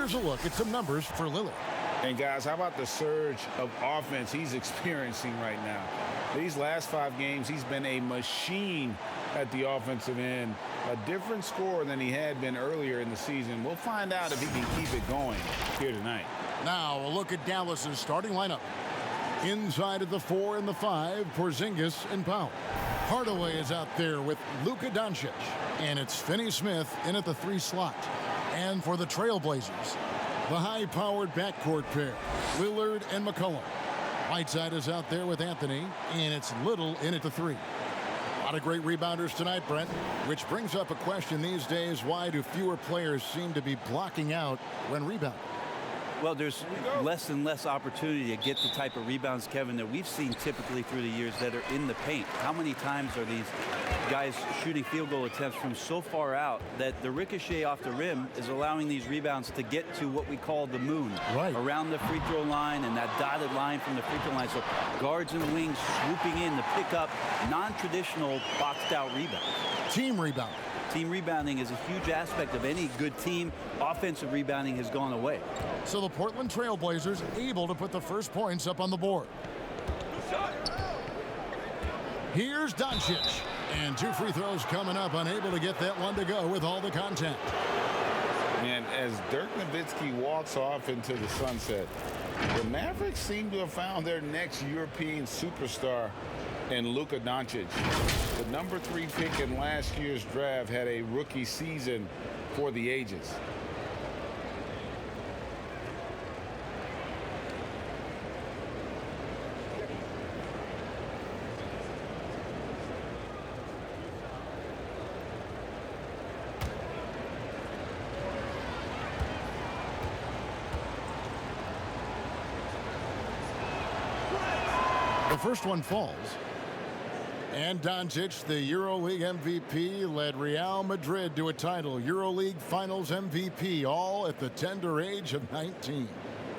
Here's a look at some numbers for Lillard. And guys, how about the surge of offense he's experiencing right now? These last 5 games, he's been a machine at the offensive end. A different score than he had been earlier in the season. We'll find out if he can keep it going here tonight. Now a look at Dallas's starting lineup. Inside of the 4 and the 5, Porzingis and Powell. Hardaway is out there with Luka Doncic. And it's Finney-Smith in at the 3 slot. And for the Trailblazers, the high-powered backcourt pair, Lillard and McCollum. Whiteside is out there with Anthony, and it's Little in at the 3. A lot of great rebounders tonight, Brent, which brings up a question these days: why do fewer players seem to be blocking out when rebounding? Well, there's less and less opportunity to get the type of rebounds, Kevin, that we've seen typically through the years that are in the paint. How many times are these guys shooting field goal attempts from so far out that the ricochet off the rim is allowing these rebounds to get to what we call the moon, around the free throw line and that dotted line from the free throw line. So guards and wings swooping in to pick up non-traditional boxed-out rebounds. Team rebounding. Team rebounding is a huge aspect of any good team. Offensive rebounding has gone away. So the Portland Trailblazers able to put the first points up on the board. Here's Doncic. And 2 free throws coming up, unable to get that one to go with all the contact. And as Dirk Nowitzki walks off into the sunset, the Mavericks seem to have found their next European superstar in Luka Doncic. The number 3 pick in last year's draft had a rookie season for the ages. The first one falls. And Doncic, the EuroLeague MVP, led Real Madrid to a title. EuroLeague Finals MVP, all at the tender age of 19.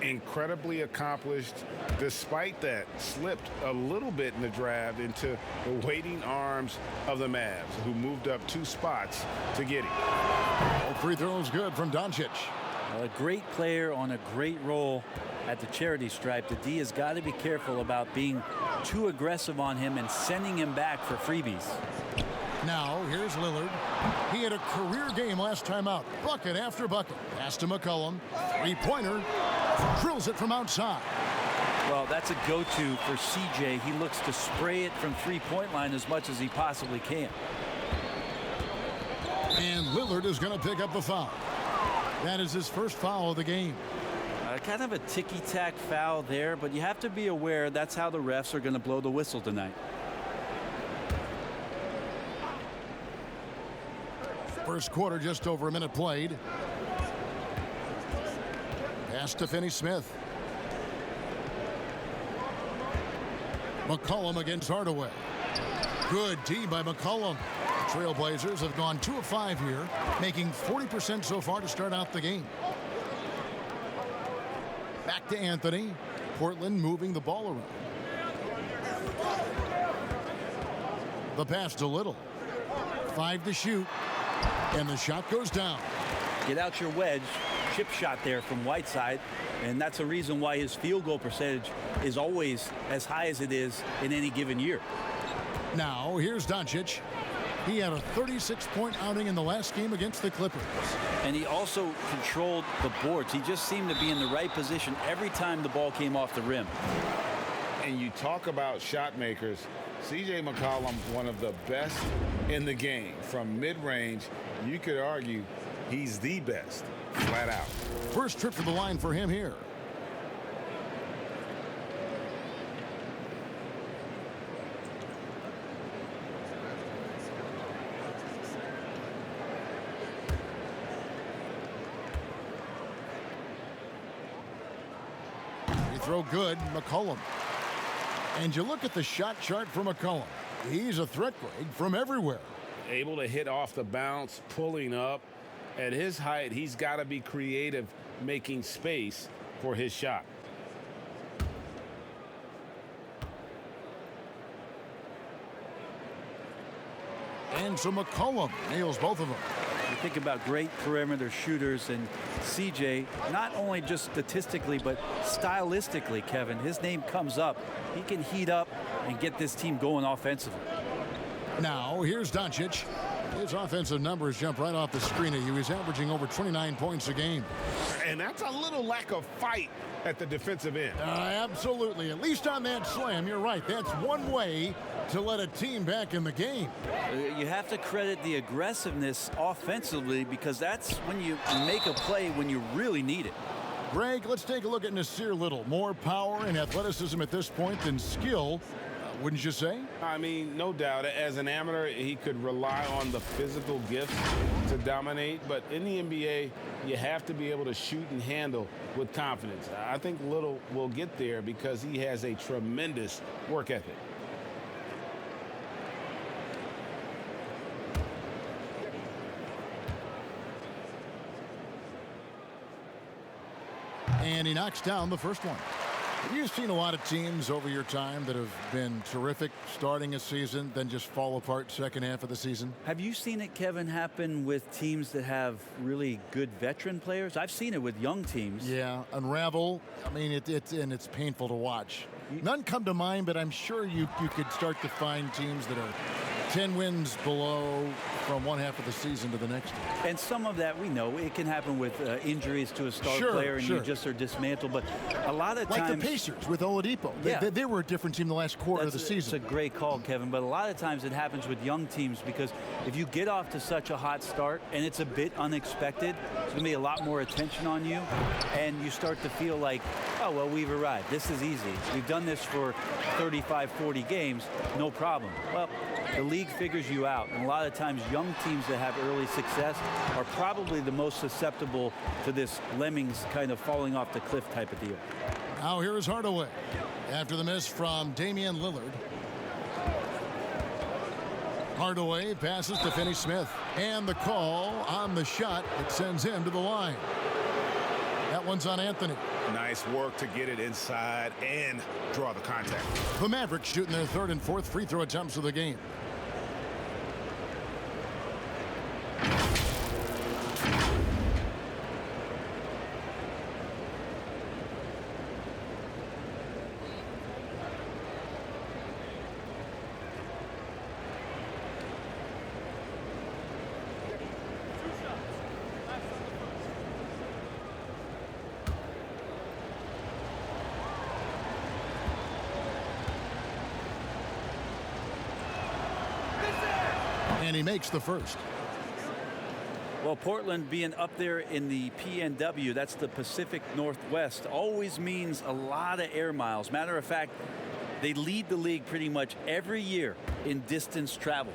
Incredibly accomplished. Despite that, slipped a little bit in the draft into the waiting arms of the Mavs, who moved up 2 spots to get him. All free throws good from Doncic. A great player on a great role at the charity stripe. The D has got to be careful about being too aggressive on him and sending him back for freebies. Now, here's Lillard. He had a career game last time out. Bucket after bucket. Pass to McCollum. 3-pointer. Drills it from outside. Well, that's a go-to for CJ. He looks to spray it from 3-point line as much as he possibly can. And Lillard is going to pick up the foul. That is his first foul of the game. Kind of a ticky-tack foul there, but you have to be aware that's how the refs are going to blow the whistle tonight. First quarter, just over a minute played. Pass to Finney-Smith. McCollum against Hardaway. Good D by McCollum. The Trailblazers have gone 2 of 5 here, making 40% so far to start out the game. Back to Anthony. Portland moving the ball around. The pass to Little. 5 to shoot. And the shot goes down. Get out your wedge. Chip shot there from Whiteside. And that's a reason why his field goal percentage is always as high as it is in any given year. Now, here's Doncic. He had a 36-point outing in the last game against the Clippers. And he also controlled the boards. He just seemed to be in the right position every time the ball came off the rim. And you talk about shot makers. C.J. McCollum, one of the best in the game. From mid-range, you could argue he's the best, flat out. First trip to the line for him here. Throw good, McCollum. And you look at the shot chart for McCollum. He's a threat, Greg, from everywhere. Able to hit off the bounce, pulling up. At his height, he's got to be creative, making space for his shot. And so McCollum nails both of them. You think about great perimeter shooters, and CJ, not only just statistically, but stylistically, Kevin, his name comes up. He can heat up and get this team going offensively. Now, here's Doncic. His offensive numbers jump right off the screen at you. He's averaging over 29 points a game. And that's a little lack of fight at the defensive end. Absolutely. At least on that slam, you're right. That's one way to let a team back in the game. You have to credit the aggressiveness offensively, because that's when you make a play when you really need it. Greg, let's take a look at Nasir Little. More power and athleticism at this point than skill, wouldn't you say? I mean, no doubt. As an amateur, he could rely on the physical gifts to dominate. But in the NBA, you have to be able to shoot and handle with confidence. I think Little will get there because he has a tremendous work ethic. And he knocks down the first one. Have you seen a lot of teams over your time that have been terrific starting a season, then just fall apart second half of the season? Have you seen it, Kevin, happen with teams that have really good veteran players? I've seen it with young teams. Yeah, unravel. I mean, it's painful to watch. None come to mind, but I'm sure you could start to find teams that are 10 wins below from one half of the season to the next. And some of that we know. It can happen with injuries to a star player, and you just are dismantled. But a lot of times... Like the Pacers with Oladipo. Yeah. They were a different team the last quarter of the season. It's a great call, Kevin. But a lot of times it happens with young teams, because if you get off to such a hot start and it's a bit unexpected, there's going to be a lot more attention on you. And you start to feel like, oh, well, we've arrived. This is easy. We've done this for 35, 40 games. No problem. Well, the league figures you out. And a lot of times young teams that have early success are probably the most susceptible to this lemmings kind of falling off the cliff type of deal. Now here is Hardaway after the miss from Damian Lillard. Hardaway passes to Finney Smith, and the call on the shot that sends him to the line. That one's on Anthony. Nice work to get it inside and draw the contact. The Mavericks shooting their third and fourth free throw attempts of the game. And he makes the first. Well, Portland being up there in the PNW, that's the Pacific Northwest, always means a lot of air miles. Matter of fact, they lead the league pretty much every year in distance travel.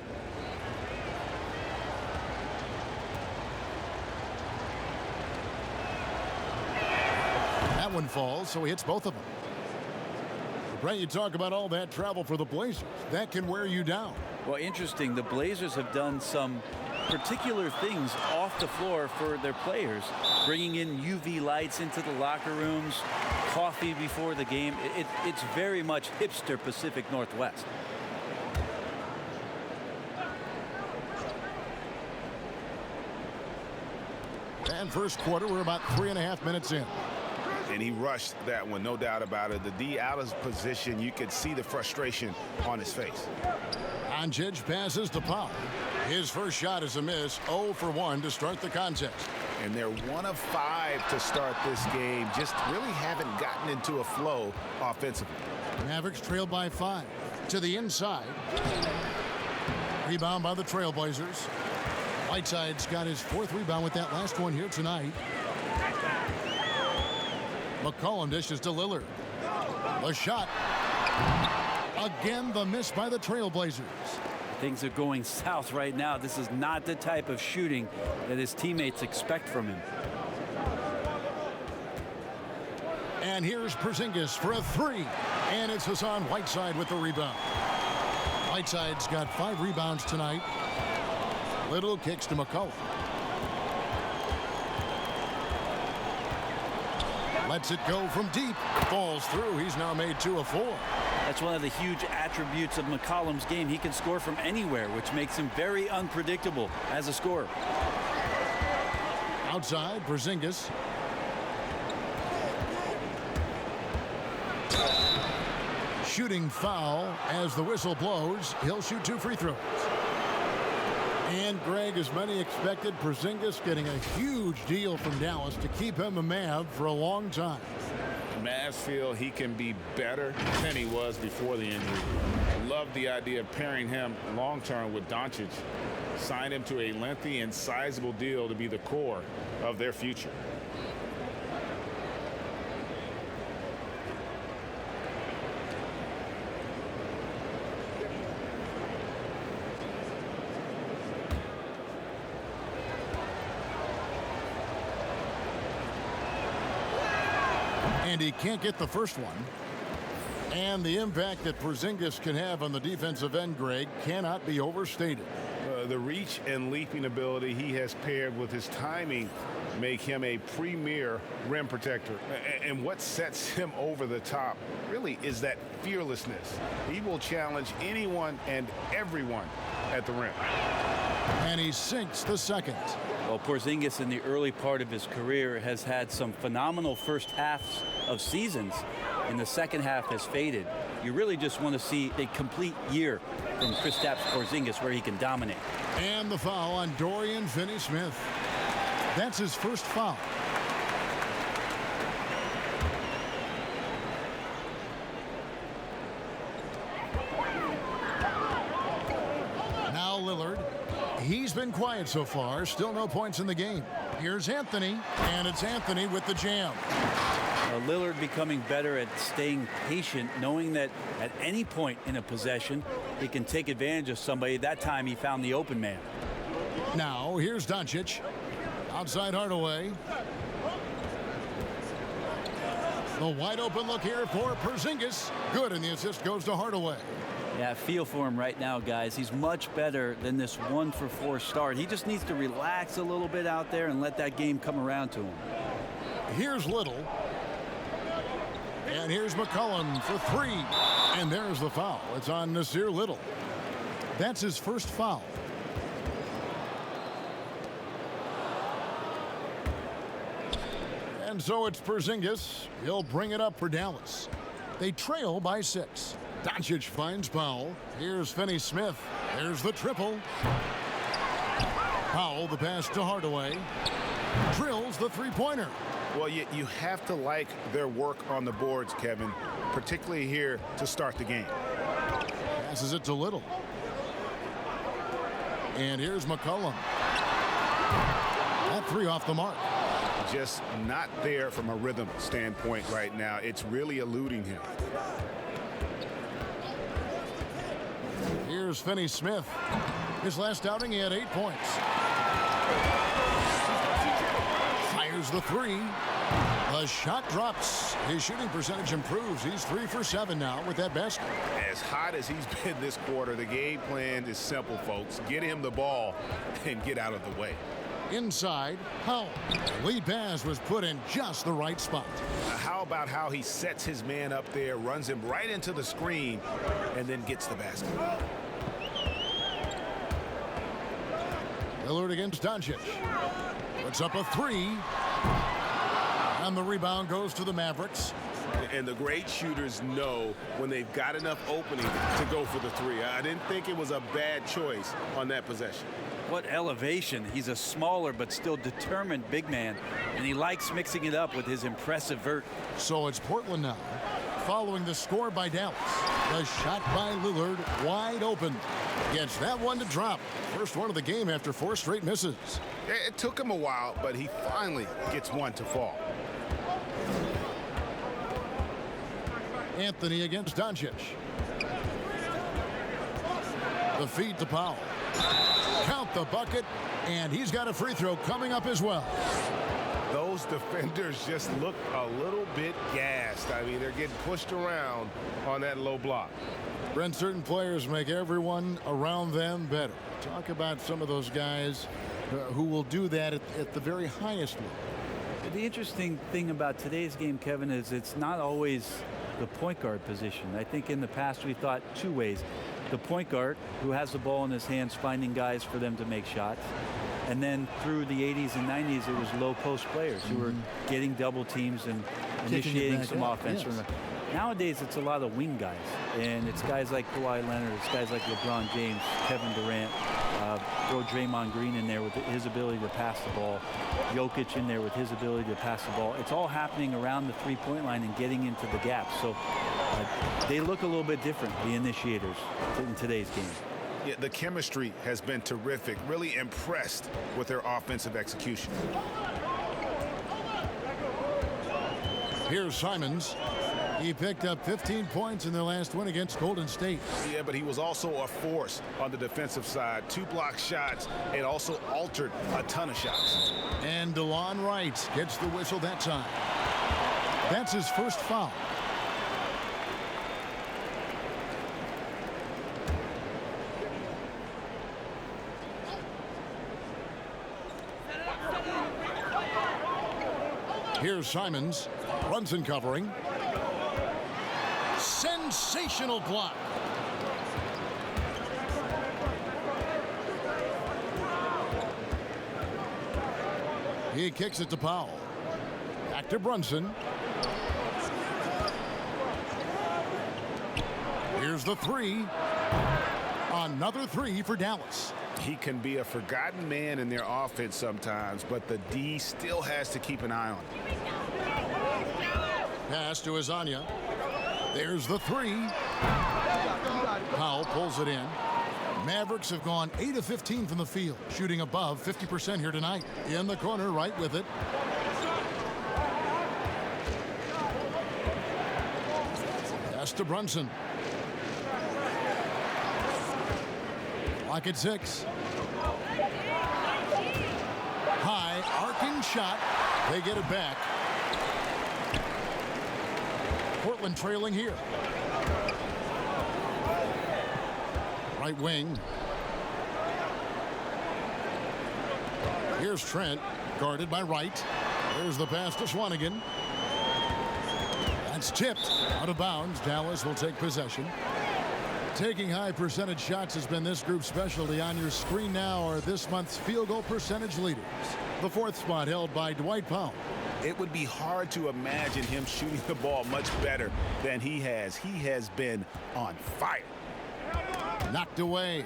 That one falls, so he hits both of them. Brett, you talk about all that travel for the Blazers. That can wear you down. Well, interesting. The Blazers have done some particular things off the floor for their players, bringing in UV lights into the locker rooms, coffee before the game. It's very much hipster Pacific Northwest. And first quarter, we're about 3.5 minutes in. And he rushed that one, no doubt about it. The D out of position, you could see the frustration on his face. Doncic passes to Powell. His first shot is a miss, 0 for 1 to start the contest. And they're 1 of 5 to start this game. Just really haven't gotten into a flow offensively. Mavericks trail by 5 to the inside. Rebound by the Trailblazers. Whiteside's got his 4th rebound with that last one here tonight. McCollum dishes to Lillard. The shot. Again, the miss by the Trailblazers. Things are going south right now. This is not the type of shooting that his teammates expect from him. And here's Porzingis for a 3. And it's Hassan Whiteside with the rebound. Whiteside's got 5 rebounds tonight. Little kicks to McCollum. Lets it go from deep. Falls through. He's now made 2 of 4. That's one of the huge attributes of McCollum's game. He can score from anywhere, which makes him very unpredictable as a scorer. Outside, Porzingis. Shooting foul as the whistle blows. He'll shoot 2 free throws. And Greg, as many expected, Porzingis getting a huge deal from Dallas to keep him a Mav for a long time. Mavs feel he can be better than he was before the injury. Love the idea of pairing him long-term with Doncic. Signed him to a lengthy and sizable deal to be the core of their future. And he can't get the first one. And the impact that Porzingis can have on the defensive end, Greg, cannot be overstated. The reach and leaping ability he has paired with his timing make him a premier rim protector. And what sets him over the top really is that fearlessness. He will challenge anyone and everyone at the rim. And he sinks the second. Well, Porzingis in the early part of his career has had some phenomenal first halves of seasons. In the second half has faded. You really just want to see a complete year from Kristaps Porzingis where he can dominate. And the foul on Dorian Finney-Smith. That's his first foul. Now Lillard. He's been quiet so far. Still no points in the game. Here's Anthony. And it's Anthony with the jam. Lillard becoming better at staying patient, knowing that at any point in a possession, he can take advantage of somebody. That time he found the open man. Now here's Doncic. Outside Hardaway. The wide open look here for Porzingis. Good, and the assist goes to Hardaway. Yeah, feel for him right now, guys. He's much better than this 1-for-4 start. He just needs to relax a little bit out there and let that game come around to him. Here's Little. And here's McCollum for 3. And there's the foul. It's on Nasir Little. That's his first foul. And so it's Porzingis. He'll bring it up for Dallas. They trail by 6. Doncic finds Powell. Here's Finney-Smith. There's the triple. Powell, the pass to Hardaway. Drills the three-pointer. Well, you have to like their work on the boards, Kevin, particularly here to start the game. Passes it to Little. And here's McCollum. That 3 off the mark. Just not there from a rhythm standpoint right now. It's really eluding him. Here's Finney-Smith. His last outing, he had 8 points. Fires the 3. The shot drops. His shooting percentage improves. He's 3 for 7 now with that basket. As hot as he's been this quarter, the game plan is simple, folks. Get him the ball and get out of the way. Inside, Powell. Lead pass was put in just the right spot. How about how he sets his man up there, runs him right into the screen, and then gets the basket. Lillard against Doncic. Puts up a 3. And the rebound goes to the Mavericks. And the great shooters know when they've got enough opening to go for the 3. I didn't think it was a bad choice on that possession. What elevation. He's a smaller but still determined big man, and he likes mixing it up with his impressive vert. So it's Portland now, following the score by Dallas. The shot by Lillard, wide open. Gets that one to drop. First one of the game after 4 straight misses. It took him a while, but he finally gets one to fall. Anthony against Doncic. The feed to Powell. Count the bucket, and he's got a free throw coming up as well. Those defenders just look a little bit gassed. I mean, they're getting pushed around on that low block. Brent, certain players make everyone around them better. Talk about some of those guys who will do that at the very highest level. The interesting thing about today's game, Kevin, is it's not always the point guard position. I think in the past we thought 2 ways. The point guard, who has the ball in his hands, finding guys for them to make shots. And then through the 80s and 90s, it was low post players who were getting double teams and initiating some offense. Yes. Nowadays, it's a lot of wing guys, and it's guys like Kawhi Leonard, it's guys like LeBron James, Kevin Durant, throw Draymond Green in there with his ability to pass the ball, Jokic in there with his ability to pass the ball. It's all happening around the three-point line and getting into the gaps. So they look a little bit different, the initiators, in today's game. Yeah, the chemistry has been terrific. Really impressed with their offensive execution. Here's Simons. He picked up 15 points in their last win against Golden State. Yeah, but he was also a force on the defensive side. 2 block shots and also altered a ton of shots. And DeLon Wright gets the whistle that time. That's his first foul. Here's Simons. Brunson covering. Sensational block. He kicks it to Powell. Back to Brunson. Here's the three. Another three for Dallas. He can be a forgotten man in their offense sometimes, but the D still has to keep an eye on him. Pass to Azania. There's the three. Powell pulls it in. Mavericks have gone 8 of 15 from the field, shooting above 50% here tonight. In the corner, right with it. Pass to Brunson. Clock at 6. High, arcing shot. They get it back. Portland trailing here. Right wing. Here's Trent, guarded by Wright. There's the pass to Swanigan. That's tipped out of bounds. Dallas will take possession. Taking high percentage shots has been this group's specialty. On your screen now are this month's field goal percentage leaders. The 4th spot held by Dwight Powell. It would be hard to imagine him shooting the ball much better than he has. He has been on fire. Knocked away.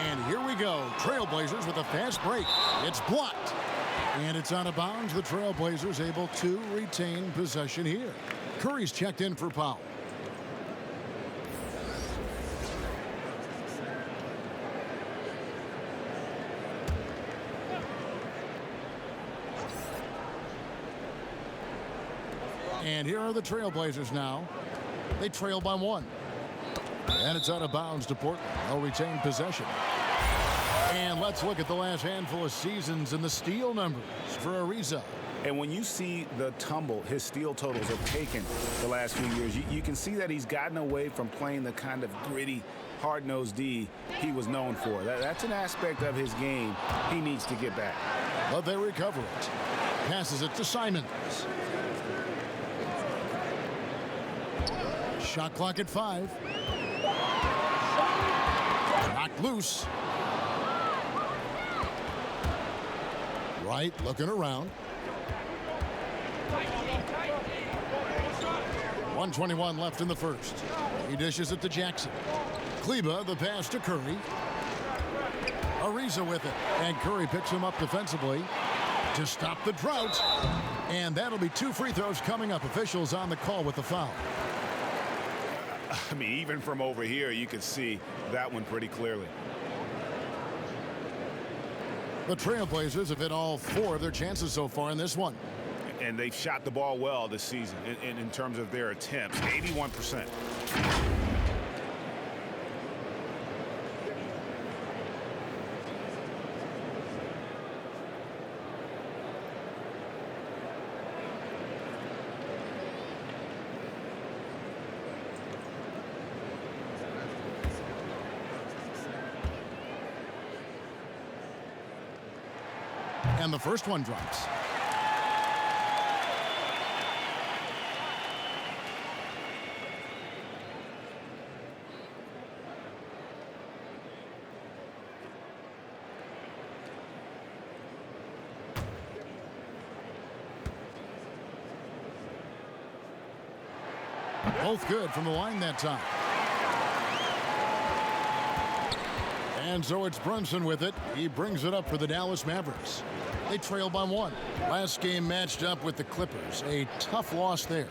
And here we go. Trailblazers with a fast break. It's blocked. And it's out of bounds. The Trailblazers able to retain possession here. Curry's checked in for Powell. And here are the Trailblazers now. They trail by 1. And it's out of bounds to Portland. They'll retain possession. And let's look at the last handful of seasons and the steal numbers for Ariza. And when you see the tumble his steal totals have taken the last few years, you can see that he's gotten away from playing the kind of gritty, hard-nosed D he was known for. That's an aspect of his game he needs to get back. But they recover it. Passes it to Simons. Shot clock at 5. Knocked loose. Wright looking around. 1:21 left in the first. He dishes it to Jackson. Kleba, the pass to Curry. Ariza with it. And Curry picks him up defensively to stop the drought. And that'll be 2 free throws coming up. Officials on the call with the foul. I mean, even from over here, you could see that one pretty clearly. The Trailblazers have hit all 4 of their chances so far in this one. And they've shot the ball well this season in terms of their attempts, 81%. And the first one drops. Both good from the line that time. And so it's Brunson with it. He brings it up for the Dallas Mavericks. They trail by 1. Last game matched up with the Clippers. A tough loss there.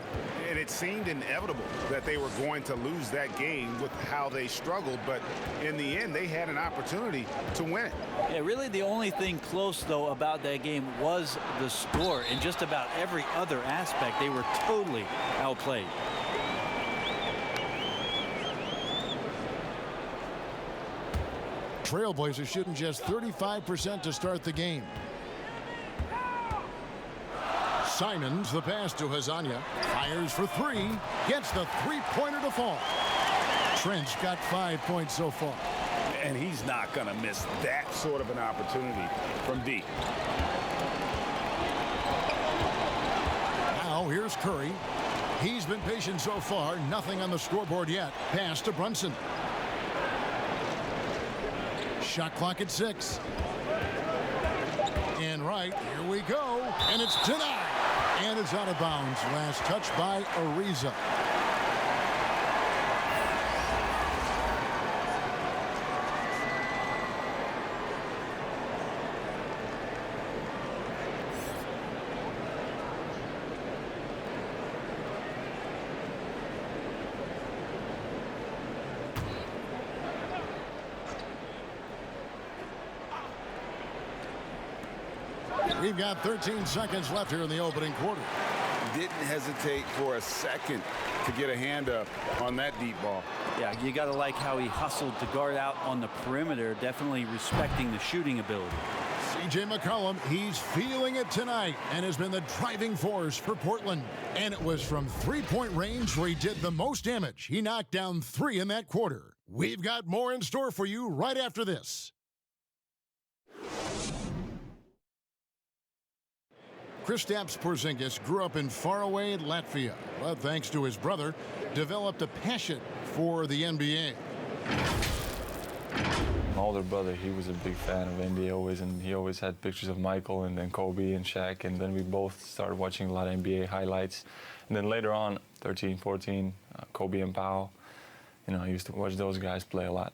And it seemed inevitable that they were going to lose that game with how they struggled. But in the end, they had an opportunity to win it. Yeah, really the only thing close, though, about that game was the score. In just about every other aspect, they were totally outplayed. Trailblazers shooting just 35% to start the game. Simons, the pass to Hazanya. Fires for 3. Gets the three-pointer to fall. Trent's got 5 points so far. And he's not going to miss that sort of an opportunity from deep. Now here's Curry. He's been patient so far. Nothing on the scoreboard yet. Pass to Brunson. Shot clock at 6. And right, here we go. And it's denied. And it's out of bounds. Last touch by Ariza. We've got 13 seconds left here in the opening quarter. Didn't hesitate for a second to get a hand up on that deep ball. Yeah, you got to like how he hustled to guard out on the perimeter, definitely respecting the shooting ability. C.J. McCollum, he's feeling it tonight and has been the driving force for Portland. And it was from three-point range where he did the most damage. He knocked down 3 in that quarter. We've got more in store for you right after this. Kristaps Porzingis grew up in faraway Latvia, but thanks to his brother, developed a passion for the NBA. My older brother, he was a big fan of NBA always, and he always had pictures of Michael and then Kobe and Shaq, and then we both started watching a lot of NBA highlights. And then later on, 13, 14, Kobe and Powell, you know, I used to watch those guys play a lot.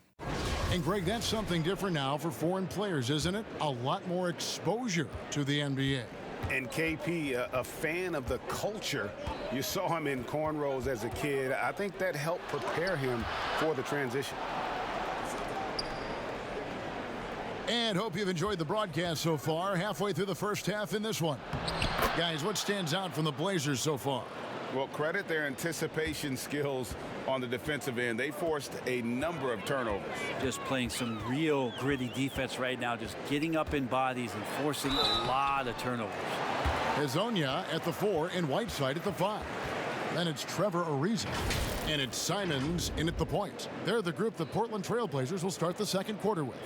And Greg, that's something different now for foreign players, isn't it? A lot more exposure to the NBA. And KP, a fan of the culture. You saw him in cornrows as a kid. I think that helped prepare him for the transition. And hope you've enjoyed the broadcast so far. Halfway through the first half in this one. Guys, what stands out from the Blazers so far? Well, credit their anticipation skills on the defensive end. They forced a number of turnovers. Just playing some real gritty defense right now, just getting up in bodies and forcing a lot of turnovers. Hazonia at the 4 and Whiteside at the 5. Then it's Trevor Ariza. And it's Simons in at the point. They're the group the Portland Trailblazers will start the second quarter with.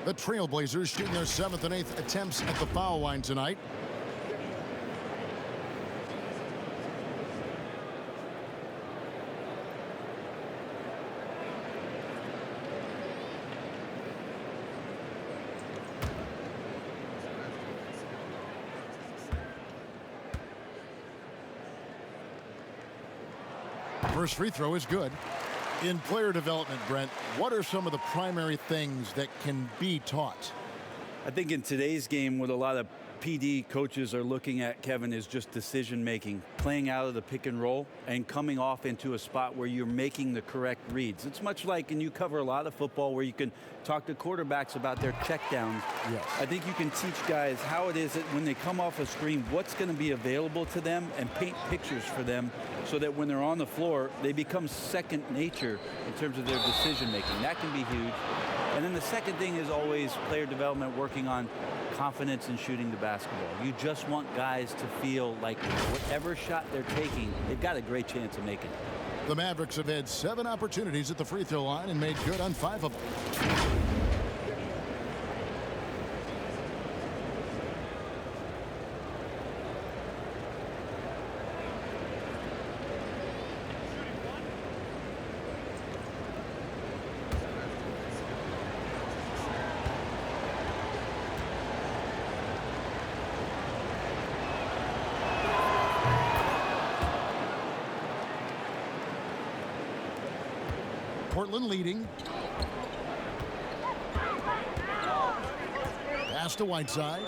The Trailblazers shooting their 7th and 8th attempts at the foul line tonight. First free throw is good. In player development, Brent, what are some of the primary things that can be taught? I think in today's game, what a lot of PD coaches are looking at, Kevin, is just decision making, playing out of the pick and roll and coming off into a spot where you're making the correct reads. It's much like, and you cover a lot of football, where you can talk to quarterbacks about their checkdowns. Yes. I think you can teach guys how it is that when they come off a screen, what's going to be available to them, and paint pictures for them so that when they're on the floor, they become second nature in terms of their decision making. That can be huge. And then the second thing is always player development, working on confidence in shooting the basketball. You just want guys to feel like whatever shot they're taking, they've got a great chance of making it. The Mavericks have had 7 opportunities at the free throw line and made good on 5 of them. Portland leading. Pass to Whiteside.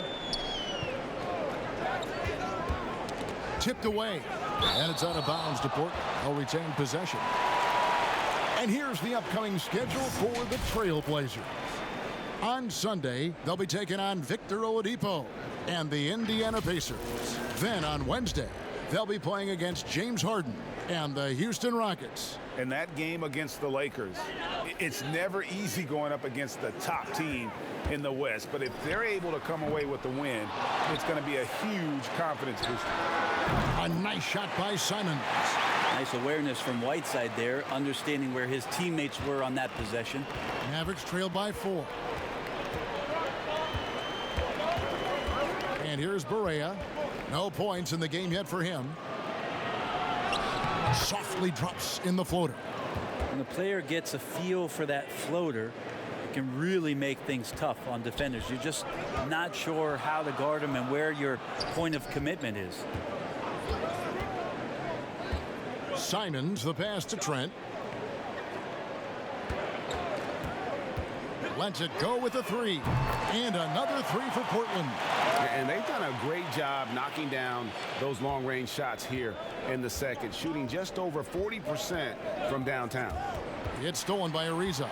Tipped away. And it's out of bounds to Portland. They'll retain possession. And here's the upcoming schedule for the Trailblazers. On Sunday, they'll be taking on Victor Oladipo and the Indiana Pacers. Then on Wednesday, they'll be playing against James Harden and the Houston Rockets. And that game against the Lakers, it's never easy going up against the top team in the West. But if they're able to come away with the win, it's going to be a huge confidence booster. A nice shot by Simons. Nice awareness from Whiteside there, understanding where his teammates were on that possession. Mavericks trail by 4. And here's Barea. No points in the game yet for him. Softly drops in the floater. When the player gets a feel for that floater, it can really make things tough on defenders. You're just not sure how to guard them and where your point of commitment is. Simons, the pass to Trent. Lets it go with a 3. And another 3 for Portland. And they've done a great job knocking down those long-range shots here in the second, shooting just over 40% from downtown. It's stolen by Ariza.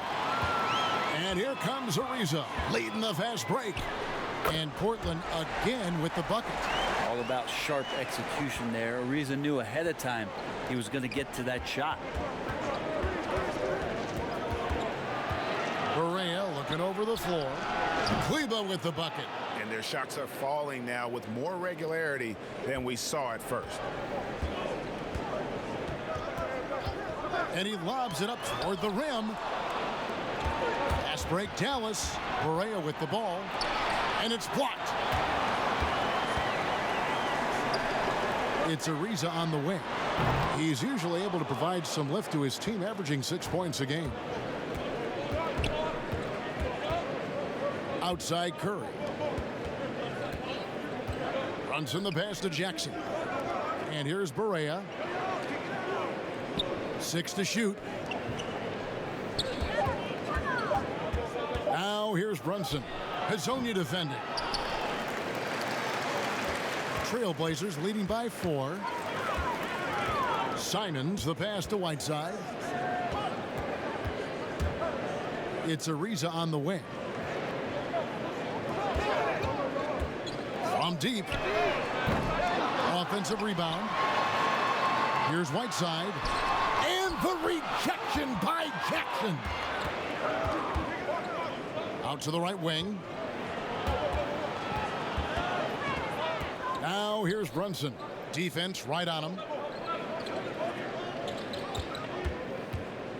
And here comes Ariza, leading the fast break. And Portland again with the bucket. All about sharp execution there. Ariza knew ahead of time he was going to get to that shot. Barea looking over the floor. Kleba with the bucket. And their shots are falling now with more regularity than we saw at first. And he lobs it up toward the rim. Fast break Dallas. Barea with the ball. And it's blocked. It's Ariza on the wing. He's usually able to provide some lift to his team, averaging 6 points a game. Outside Curry. Runs in the pass to Jackson. And here's Barea. 6 to shoot. Now here's Brunson. Hazonia defending. Trailblazers leading by 4. Simons, the pass to Whiteside. It's Ariza on the wing. From deep. Offensive rebound. Here's Whiteside. And the rejection by Jackson. Out to the right wing. Now here's Brunson. Defense right on him.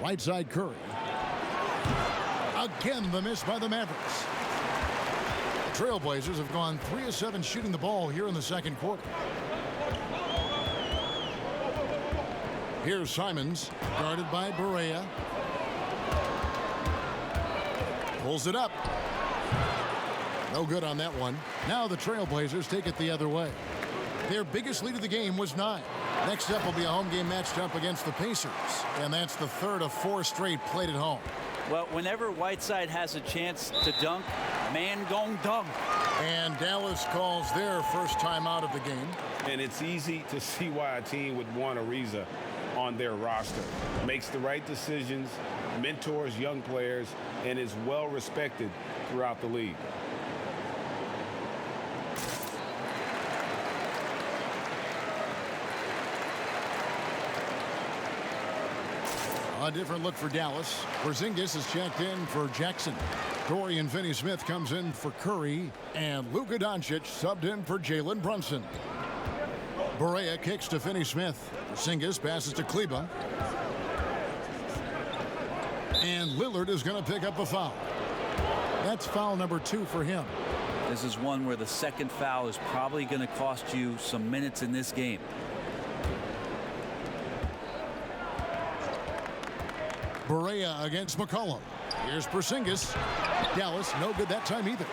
Right side Curry. Again the miss by the Mavericks. The Trailblazers have gone 3 of 7 shooting the ball here in the second quarter. Here's Simons, guarded by Barea. Pulls it up. No good on that one. Now the Trailblazers take it the other way. Their biggest lead of the game was 9. Next up will be a home game matched up against the Pacers. And that's the third of 4 straight played at home. Well, whenever Whiteside has a chance to dunk, man gon' dunk. And Dallas calls their first time out of the game. And it's easy to see why a team would want Ariza on their roster. Makes the right decisions, mentors young players, and is well respected throughout the league. A different look for Dallas. Porzingis is checked in for Jackson. Dorian Finney-Smith comes in for Curry. And Luka Doncic subbed in for Jalen Brunson. Barea kicks to Finney-Smith. Porzingis passes to Kleba. And Lillard is going to pick up a foul. That's foul number 2 for him. This is one where the second foul is probably going to cost you some minutes in this game. Barea against McCollum. Here's Porzingis. Dallas, no good that time either.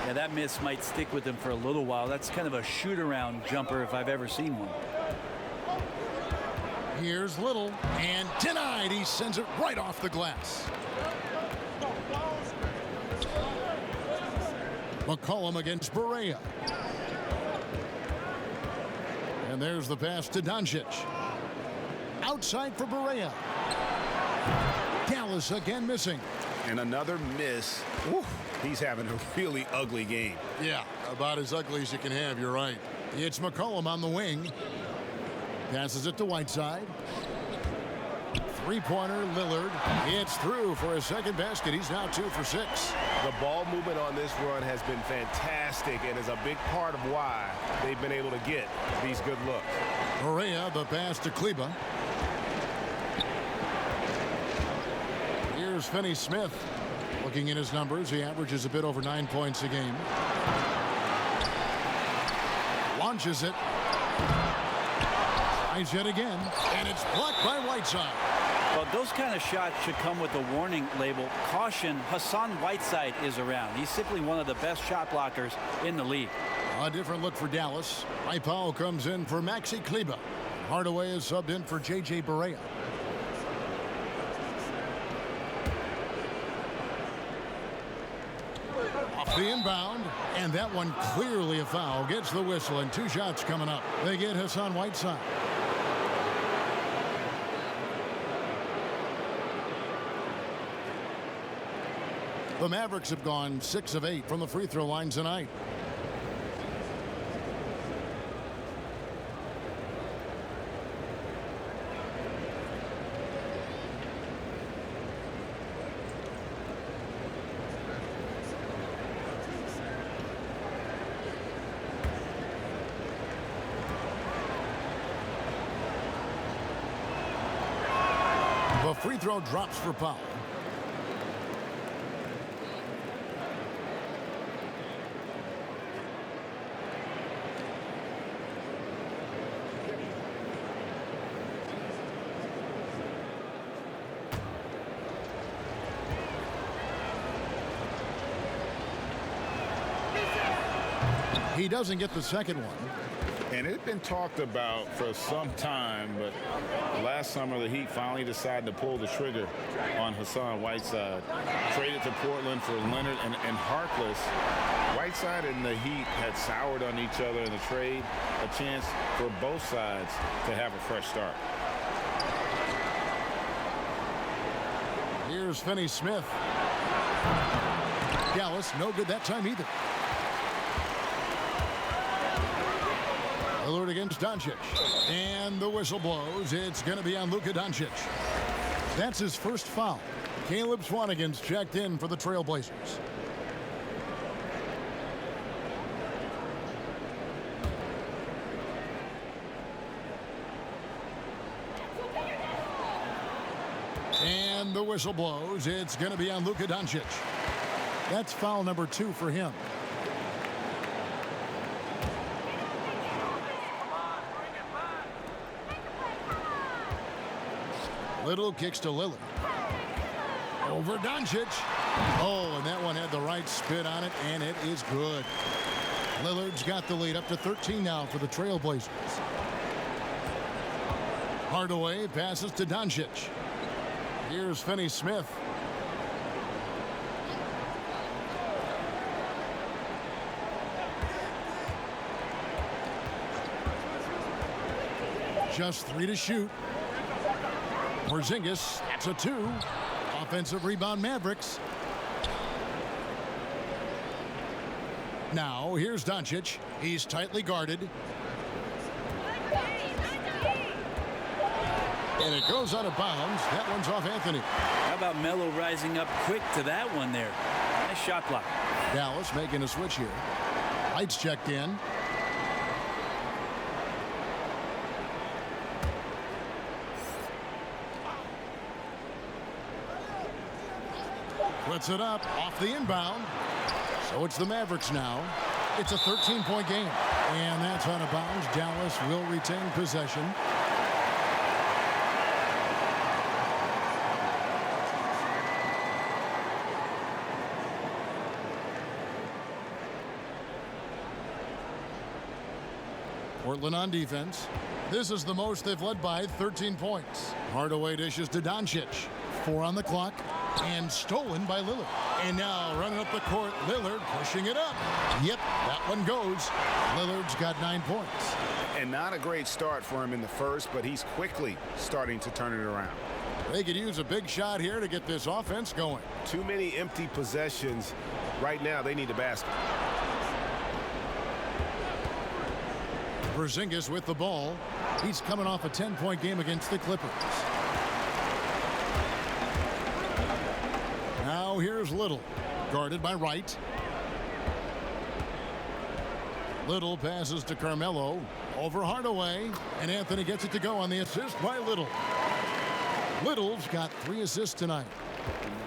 Yeah, that miss might stick with him for a little while. That's kind of a shoot-around jumper if I've ever seen one. Here's Little, and denied. He sends it right off the glass. McCollum against Barea. And there's the pass to Doncic. Outside for Barea. Dallas again missing. And another miss. Whew, he's having a really ugly game. Yeah, about as ugly as you can have, you're right. It's McCollum on the wing. Passes it to Whiteside. Three-pointer, Lillard. It's through for a second basket. He's now 2 for 6. The ball movement on this run has been fantastic and is a big part of why they've been able to get these good looks. Barea, the pass to Kleba. Here's Finney-Smith. Looking at his numbers, he averages a bit over 9 points a game. Launches it. Tries yet again, and it's blocked by Whiteside. Well, those kind of shots should come with a warning label. Caution, Hassan Whiteside is around. He's simply one of the best shot blockers in the league. A different look for Dallas. Powell comes in for Maxi Kleba. Hardaway is subbed in for J.J. Barea. Off the inbound, and that one clearly a foul. Gets the whistle, and 2 shots coming up. They get Hassan Whiteside. The Mavericks have gone 6 of 8 from the free throw line tonight. The free throw drops for Powell. He doesn't get the second one. And it's been talked about for some time, but last summer the Heat finally decided to pull the trigger on Hassan Whiteside. Traded to Portland for Leonard and Harkless. Whiteside and the Heat had soured on each other in the trade. A chance for both sides to have a fresh start. Here's Finney-Smith. Dallas, no good that time either. Lillard against Doncic. And the whistle blows. It's going to be on Luka Doncic. That's his first foul. Caleb Swanigan's checked in for the Trailblazers. And the whistle blows. It's going to be on Luka Doncic. That's foul number 2 for him. Little kicks to Lillard. Over Doncic. Oh, and that one had the right spin on it, and it is good. Lillard's got the lead up to 13 now for the Trailblazers. Hardaway passes to Doncic. Here's Finney-Smith. Just 3 to shoot. Porzingis, that's a 2. Offensive rebound, Mavericks. Now, here's Doncic. He's tightly guarded. And it goes out of bounds. That one's off Anthony. How about Melo rising up quick to that one there? Nice shot block. Dallas making a switch here. Lights checked in. Puts it up off the inbound. So it's the Mavericks now. It's a 13-point game. And that's out of bounds. Dallas will retain possession. Portland on defense. This is the most they've led by, 13 points. Hardaway dishes to Doncic. 4 on the clock. And stolen by Lillard. And now running up the court, Lillard pushing it up. Yep, that one goes. Lillard's got 9 points. And not a great start for him in the first, but he's quickly starting to turn it around. They could use a big shot here to get this offense going. Too many empty possessions. Right now, they need a basket. Porzingis with the ball. He's coming off a 10-point game against the Clippers. Now here's Little, guarded by Wright. Little passes to Carmelo, over Hardaway, and Anthony gets it to go on the assist by Little. Little's got 3 assists tonight.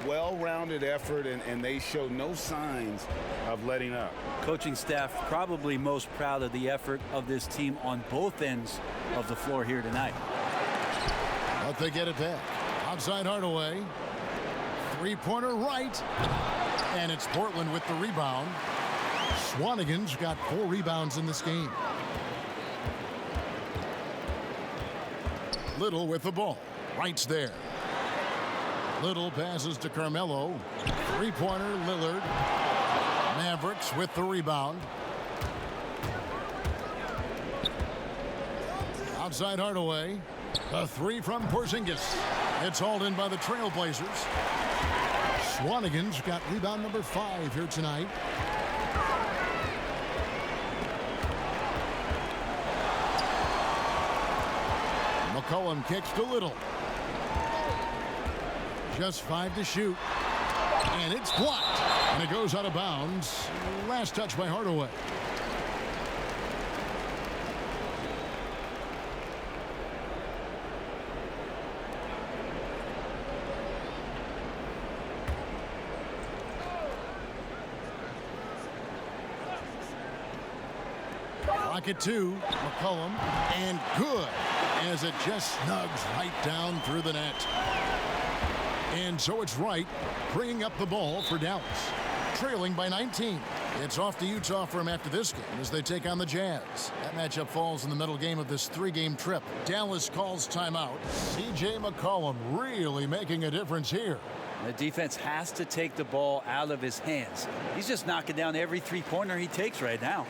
Well-rounded effort, and they show no signs of letting up. Coaching staff probably most proud of the effort of this team on both ends of the floor here tonight. But they get it back. Outside Hardaway. Three-pointer right. And it's Portland with the rebound. Swanigan's got 4 rebounds in this game. Little with the ball. Wright's there. Little passes to Carmelo. Three-pointer Lillard. Mavericks with the rebound. Outside Hardaway. A 3 from Porzingis. It's hauled in by the Trailblazers. Swanigan's got rebound number 5 here tonight. McCollum kicks to Little. Just 5 to shoot. And it's blocked. And it goes out of bounds. Last touch by Hardaway. Clock at 2. McCollum. And good. As it just snugs right down through the net. And so it's Wright bringing up the ball for Dallas. Trailing by 19. It's off to Utah for him after this game as they take on the Jazz. That matchup falls in the middle game of this 3-game trip. Dallas calls timeout. C.J. McCollum really making a difference here. The defense has to take the ball out of his hands. He's just knocking down every three-pointer he takes right now.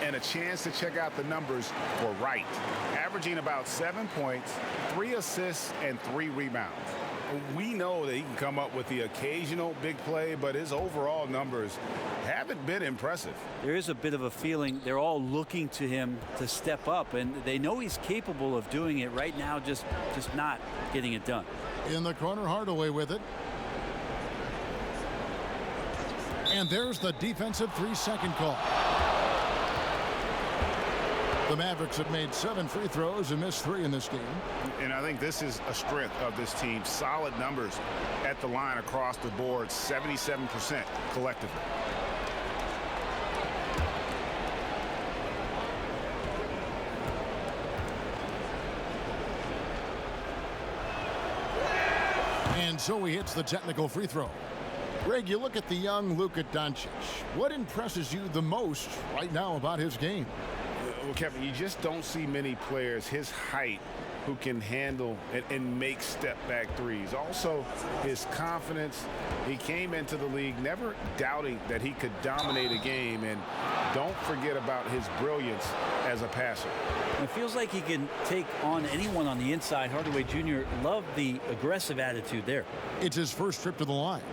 And a chance to check out the numbers for Wright. Averaging about 7 points, 3 assists, and 3 rebounds. We know that he can come up with the occasional big play, but his overall numbers haven't been impressive. There is a bit of a feeling they're all looking to him to step up, and they know he's capable of doing it right now, just not getting it done. In the corner, Hardaway with it. And there's the defensive 3-second call. The Mavericks have made 7 free throws and missed 3 in this game. And I think this is a strength of this team. Solid numbers at the line across the board, 77% collectively. And so he hits the technical free throw. Greg, you look at the young Luka Doncic. What impresses you the most right now about his game? Well, Kevin, you just don't see many players his height who can handle and make step-back threes. Also, his confidence. He came into the league never doubting that he could dominate a game. And don't forget about his brilliance as a passer. It feels like he can take on anyone on the inside. Hardaway Jr. loved the aggressive attitude there. It's his first trip to the line.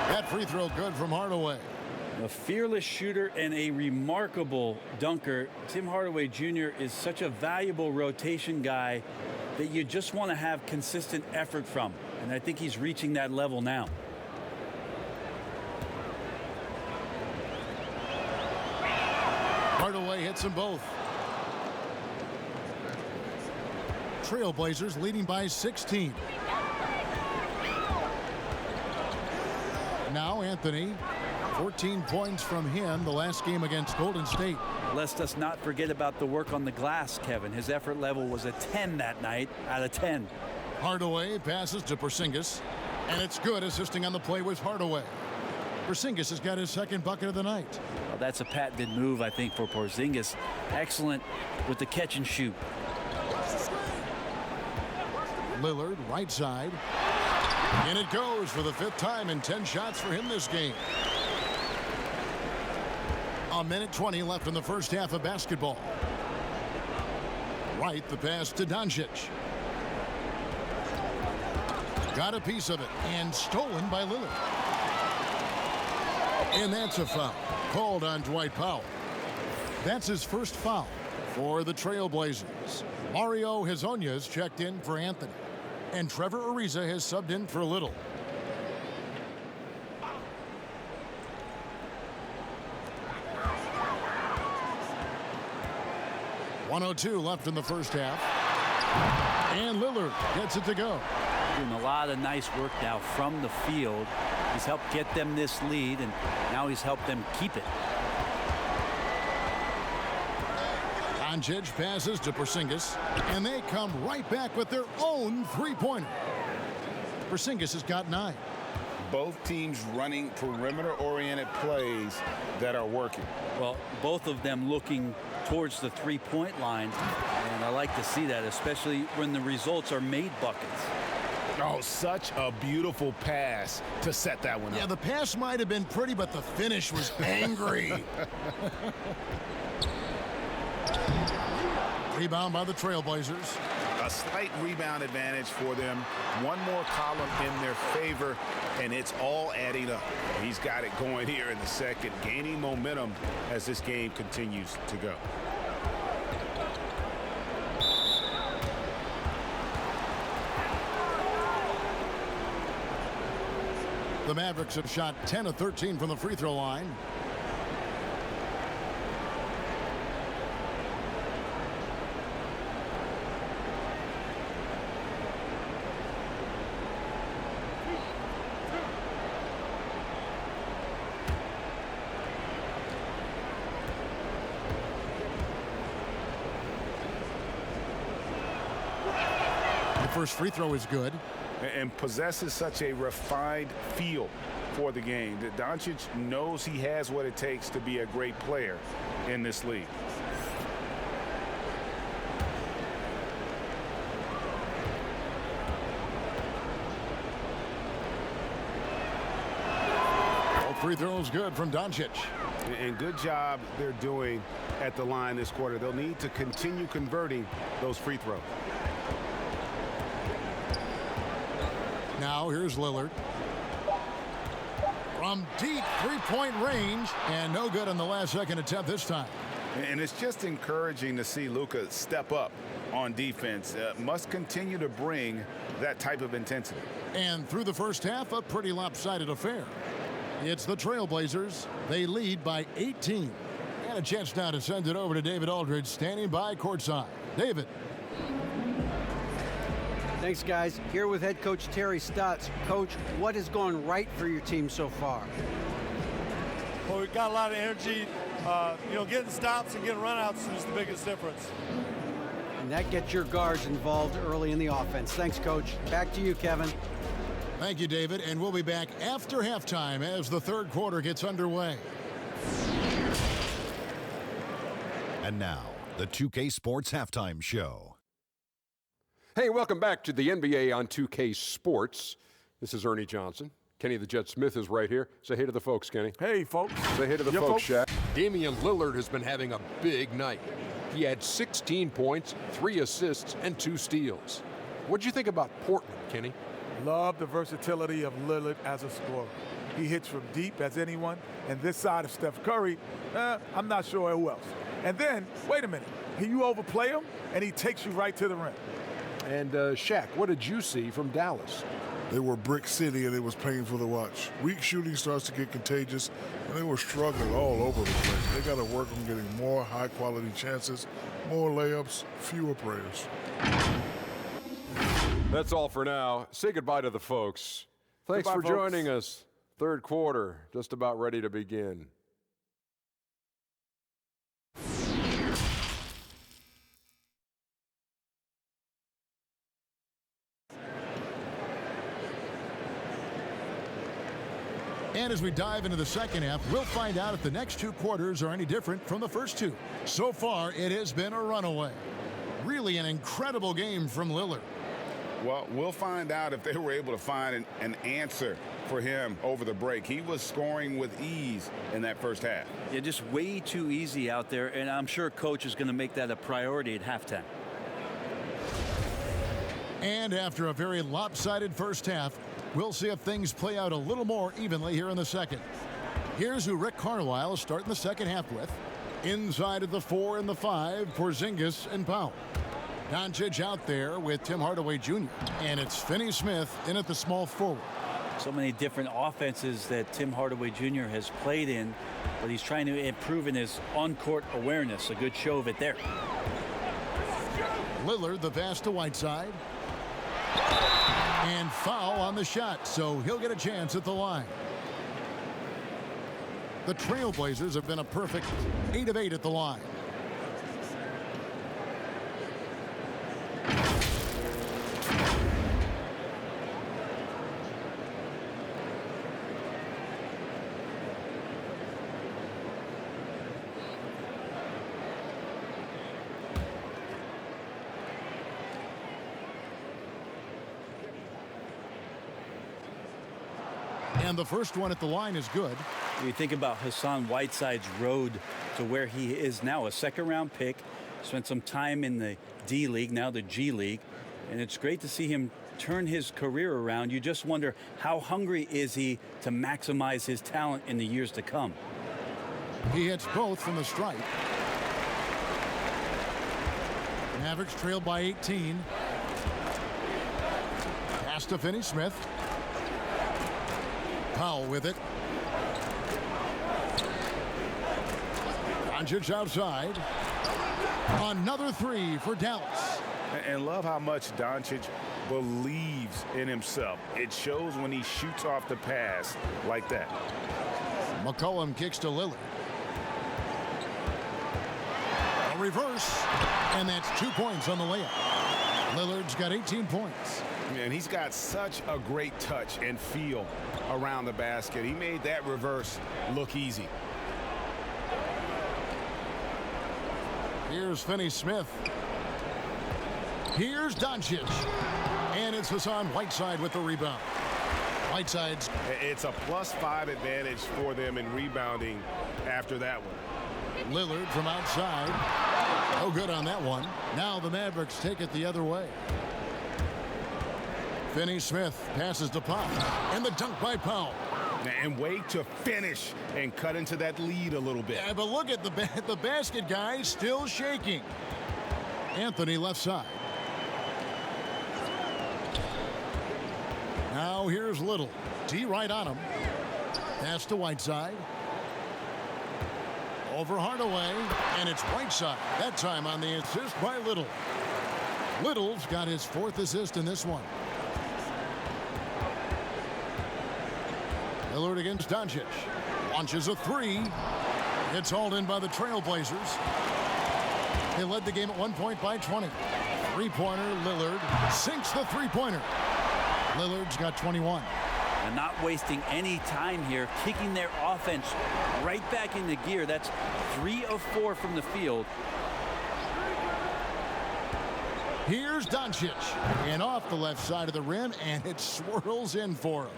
That free throw good from Hardaway. A fearless shooter and a remarkable dunker. Tim Hardaway Jr. is such a valuable rotation guy that you just want to have consistent effort from. And I think he's reaching that level now. Hardaway hits them both. Trailblazers leading by 16. Now Anthony, 14 points from him the last game against Golden State. Let us not forget about the work on the glass, Kevin. His effort level was a 10 that night out of 10. Hardaway passes to Porzingis, and it's good. Assisting on the play was Hardaway. Porzingis has got his second bucket of the night. Well, that's a patented move, I think, for Porzingis. Excellent with the catch and shoot. Lillard, right side. And it goes for the 5th time in 10 shots for him this game. A minute 20 left in the first half of basketball. Right, the pass to Doncic. Got a piece of it and stolen by Lillard. And that's a foul called on Dwight Powell. That's his first foul for the Trailblazers. Mario Hezonja's checked in for Anthony. And Trevor Ariza has subbed in for Little. .102 left in the first half. And Lillard gets it to go. Doing a lot of nice work now from the field. He's helped get them this lead, and now he's helped them keep it. Doncic passes to Porzingis, and they come right back with their own three-pointer. Porzingis has got 9. Both teams running perimeter-oriented plays that are working. Well, both of them looking towards the three-point line, and I like to see that, especially when the results are made buckets. Oh, such a beautiful pass to set that one up. Yeah, the pass might have been pretty, but the finish was angry. Rebound by the Trailblazers. A slight rebound advantage for them. One more column in their favor, and it's all adding up. He's got it going here in the second, gaining momentum as this game continues to go. The Mavericks have shot 10 of 13 from the free throw line. The first free throw is good. And possesses such a refined feel for the game that Doncic knows he has what it takes to be a great player in this league. All free throws good from Doncic. And good job they're doing at the line this quarter. They'll need to continue converting those free throws. Now here's Lillard. From deep three-point range, and no good on the last second attempt this time. And it's just encouraging to see Luka step up on defense. Must continue to bring that type of intensity. And through the first half, a pretty lopsided affair. It's the Trailblazers. They lead by 18. And a chance now to send it over to David Aldridge, standing by courtside. David. Thanks, guys. Here with head coach Terry Stotts. Coach, what has gone right for your team so far? Well, we've got a lot of energy. Getting stops and getting runouts is the biggest difference. And that gets your guards involved early in the offense. Thanks, Coach. Back to you, Kevin. Thank you, David. And we'll be back after halftime as the third quarter gets underway. And now, the 2K Sports Halftime Show. Hey, welcome back to the NBA on 2K Sports. This is Ernie Johnson. Kenny the Jet Smith is right here. Say hey to the folks, Kenny. Hey, folks. Say hey to the Yeah, folks, Shaq. Damian Lillard has been having a big night. He had 16 points, 3 assists, and 2 steals. What'd you think about Portland, Kenny? Love the versatility of Lillard as a scorer. He hits from deep as anyone. And this side of Steph Curry, I'm not sure who else. And then, wait a minute, you overplay him, and he takes you right to the rim. And Shaq, what did you see from Dallas? They were brick city, and it was painful to watch. Weak shooting starts to get contagious, and they were struggling all over the place. They got to work on getting more high-quality chances, more layups, fewer prayers. That's all for now. Say goodbye to the folks. Thanks Goodbye, for joining us. Third quarter, just about ready to begin. And as we dive into the second half, we'll find out if the next two quarters are any different from the first two. So far, it has been a runaway. Really an incredible game from Lillard. Well, we'll find out if they were able to find an answer for him over the break. He was scoring with ease in that first half. Yeah, just way too easy out there, and I'm sure Coach is going to make that a priority at halftime. And after a very lopsided first half, we'll see if things play out a little more evenly here in the second. Here's who Rick Carlisle is starting the second half with. Inside of the 4 and the 5, Porzingis and Powell. Doncic out there with Tim Hardaway Jr. And it's Finney Smith in at the small forward. So many different offenses that Tim Hardaway Jr. has played in, but he's trying to improve in his on-court awareness. A good show of it there. Lillard, the pass to Whiteside. And foul on the shot, so he'll get a chance at the line. The Trailblazers have been a perfect 8 of 8 at the line. And the first one at the line is good. You think about Hassan Whiteside's road to where he is now, a second-round pick, spent some time in the D League, now the G League, and it's great to see him turn his career around. You just wonder, how hungry is he to maximize his talent in the years to come? He hits both from the stripe. Mavericks trailed by 18. Pass to Finney Smith. Powell with it. Doncic outside. Another three for Dallas. And love how much Doncic believes in himself. It shows when he shoots off the pass like that. McCollum kicks to Lillard. A reverse, and that's 2 points on the layup. Lillard's got 18 points. And he's got such a great touch and feel around the basket. He made that reverse look easy. Here's Finney Smith. Here's Doncic. And it's Hassan Whiteside with the rebound. Whiteside's. It's a +5 advantage for them in rebounding after that one. Lillard from outside. No good on that one. Now the Mavericks take it the other way. Finney Smith passes to Powell. And the dunk by Powell. And wait to finish and cut into that lead a little bit. Yeah, but look at the basket guy still shaking. Anthony left side. Now here's Little. D right on him. Pass to Whiteside. Over Hardaway. And it's Whiteside. That time on the assist by Little. Little's got his 4th assist in this one. Lillard against Doncic. Launches a 3. It's hauled in by the Trailblazers. They led the game at 1 point by 20. Three-pointer, Lillard sinks the three-pointer. Lillard's got 21. And not wasting any time here, kicking their offense right back into gear. That's 3 of 4 from the field. Here's Doncic. And off the left side of the rim, and it swirls in for him.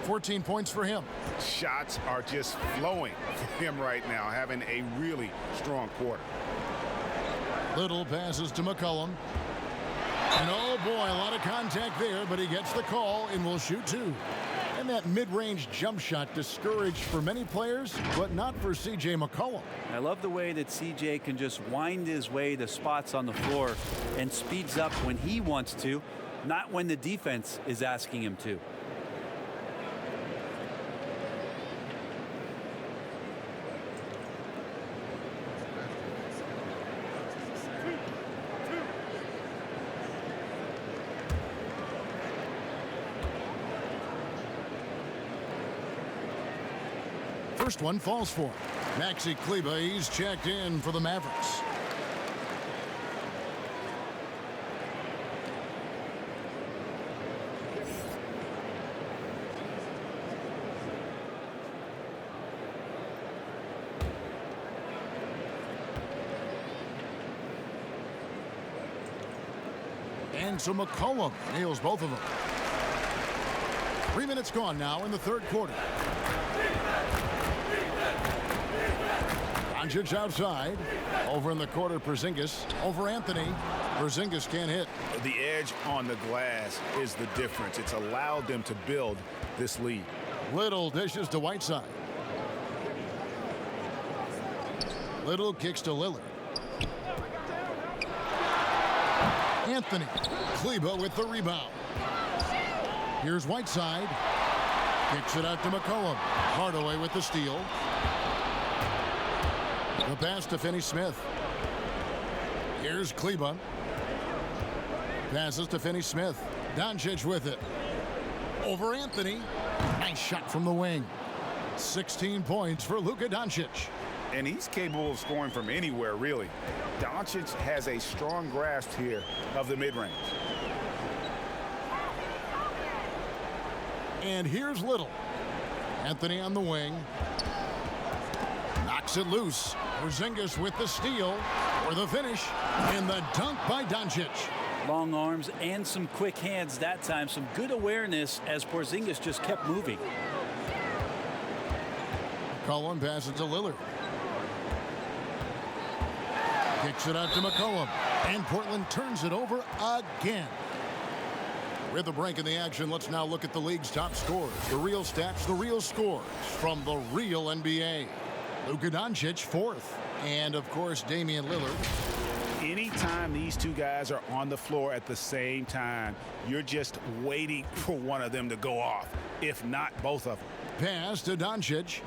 14 points for him. Shots are just flowing for him right now, having a really strong quarter. Little passes to McCollum. And oh boy, a lot of contact there, but he gets the call and will shoot 2. find that mid-range jump shot discouraged for many players, but not for C.J. McCollum. I love the way that C.J. can just wind his way to spots on the floor and speeds up when he wants to, not when the defense is asking him to. First one falls for him. Maxi Kleber, he's checked in for the Mavericks. And so McCollum nails both of them. 3 minutes gone now in the third quarter. Doncic outside. Over in the quarter, Porzingis. Over Anthony. Porzingis can't hit. The edge on the glass is the difference. It's allowed them to build this lead. Little dishes to Whiteside. Little kicks to Lillard. Anthony. Kleber with the rebound. Here's Whiteside. Kicks it out to McCollum. Hardaway with the steal. The pass to Finney-Smith. Here's Kleber. Passes to Finney-Smith. Doncic with it. Over Anthony. Nice shot from the wing. 16 points for Luka Doncic. And he's capable of scoring from anywhere, really. Doncic has a strong grasp here of the mid-range. And here's Little. Anthony on the wing. Knocks it loose. Porzingis with the steal for the finish. And the dunk by Doncic. Long arms and some quick hands that time. Some good awareness as Porzingis just kept moving. McCollum passes to Lillard. Kicks it out to McCollum. And Portland turns it over again. With a break in the action, let's now look at the league's top scorers. The real stats, the real scores from the real NBA. Luka Doncic, fourth. And, of course, Damian Lillard. Anytime these two guys are on the floor at the same time, you're just waiting for one of them to go off, if not both of them. Pass to Doncic.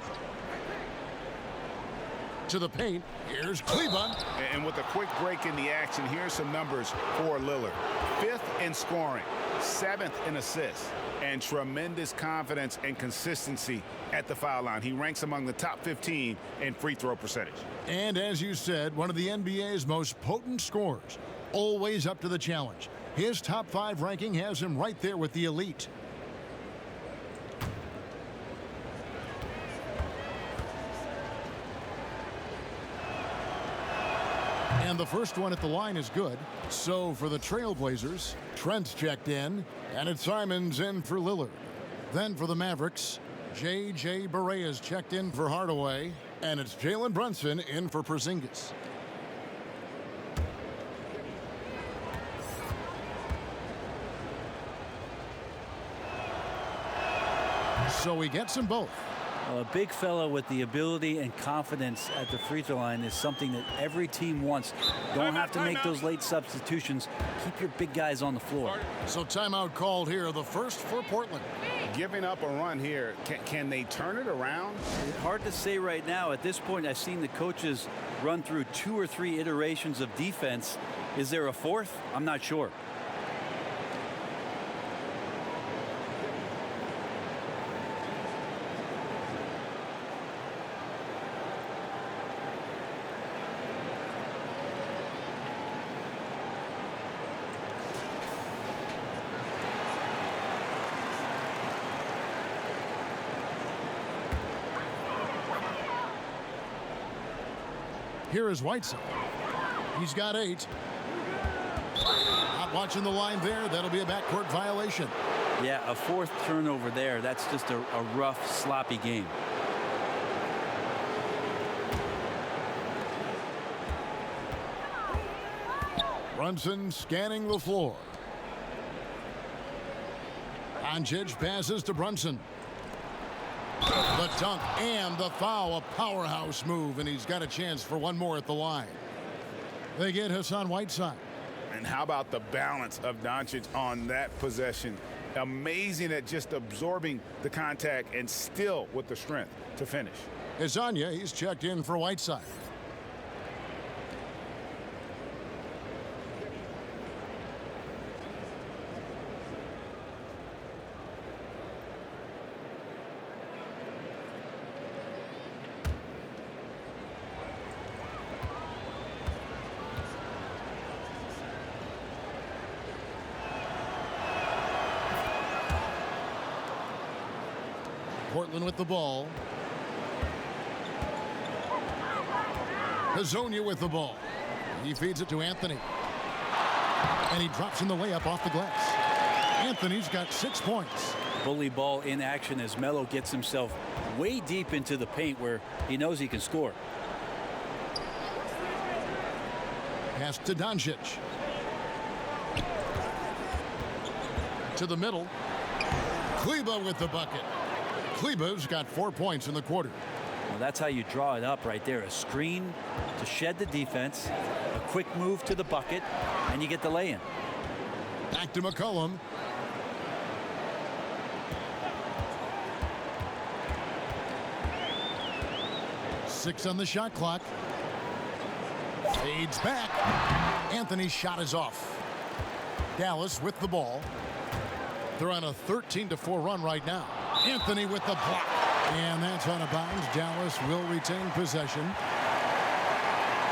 To the paint. Here's Kleber. And with a quick break in the action, here's some numbers for Lillard. 5th in scoring, 7th in assists, and tremendous confidence and consistency at the foul line. He ranks among the top 15 in free throw percentage. And as you said, one of the NBA's most potent scorers. Always up to the challenge. His top 5 ranking has him right there with the elite. And the first one at the line is good. So for the Trailblazers, Trent's checked in, and it's Simons in for Lillard. Then for the Mavericks, J.J. Barea checked in for Hardaway, and it's Jalen Brunson in for Porzingis. So he gets them both. A big fellow with the ability and confidence at the free throw line is something that every team wants. Don't have to make those late substitutions. Keep your big guys on the floor. So timeout called here, the first for Portland. Giving up a run here, can they turn it around? Hard to say right now. At this point, I've seen the coaches run through 2 or 3 iterations of defense. Is there a fourth? I'm not sure. Here is Whiteside. He's got 8. Not watching the line there. That'll be a backcourt violation. Yeah, a 4th turnover there. That's just a rough, sloppy game. Brunson scanning the floor. Doncic passes to Brunson. The dunk and the foul, a powerhouse move, and he's got a chance for one more at the line. They get Hassan Whiteside. And how about the balance of Doncic on that possession? Amazing at just absorbing the contact and still with the strength to finish. Hasanya, he's checked in for Whiteside. Portland with the ball. Hazonia with the ball. He feeds it to Anthony. And he drops in the layup off the glass. Anthony's got 6 points. Bully ball in action as Melo gets himself way deep into the paint where he knows he can score. Pass to Doncic. To the middle. Kleba with the bucket. Kleba's got 4 points in the quarter. Well, that's how you draw it up right there. A screen to shed the defense, a quick move to the bucket, and you get the lay-in. Back to McCollum. Six on the shot clock. Fades back. Anthony's shot is off. Dallas with the ball. They're on a 13-4 run right now. Anthony with the block. And that's out of bounds. Dallas will retain possession.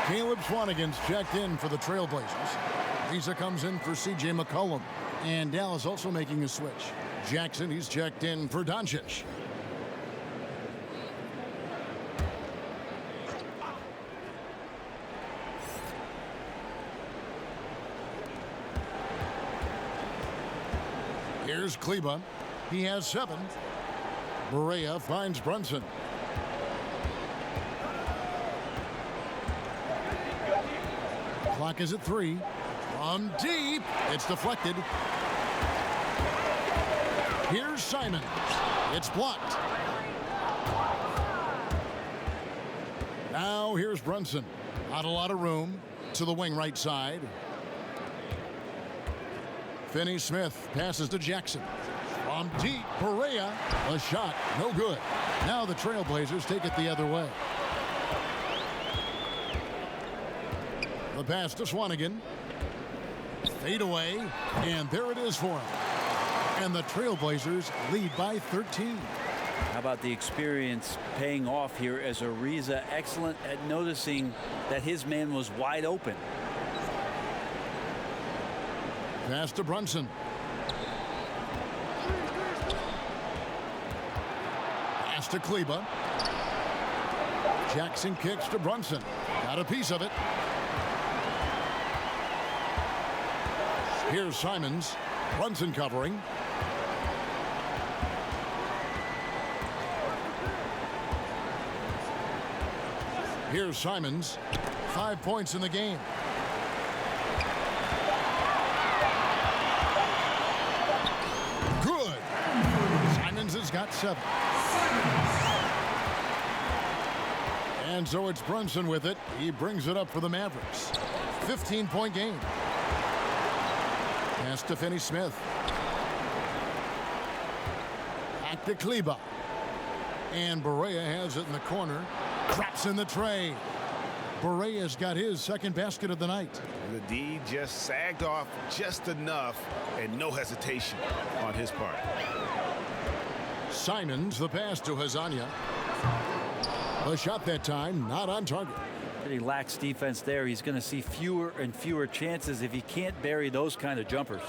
Caleb Swanigan's checked in for the Trailblazers. Visa comes in for C.J. McCollum. And Dallas also making a switch. Jackson, he's checked in for Doncic. Here's Kleba. He has 7. Barea finds Brunson. Clock is at 3. From deep. It's deflected. Here's Simon. It's blocked. Now here's Brunson. Not a lot of room. To the wing right side. Finney Smith passes to Jackson. From deep, Barea. A shot, no good. Now the Trailblazers take it the other way. The pass to Swanigan. Fade away, and there it is for him. And the Trailblazers lead by 13. How about the experience paying off here as Ariza excellent at noticing that his man was wide open. Pass to Brunson. Pass to Kleba. Jackson kicks to Brunson. Got a piece of it. Here's Simons. Brunson covering. Here's Simons. 5 points in the game. Good. Simons has got 7. And so it's Brunson with it. He brings it up for the Mavericks. 15-point game. Pass to Finney Smith. Back to Kleba. And Barea has it in the corner. Drops in the tray. Barea's got his second basket of the night. The D just sagged off just enough and no hesitation on his part. Simons, the pass to Hazonia. A shot that time, not on target. He lacks defense there. He's going to see fewer and fewer chances if he can't bury those kind of jumpers.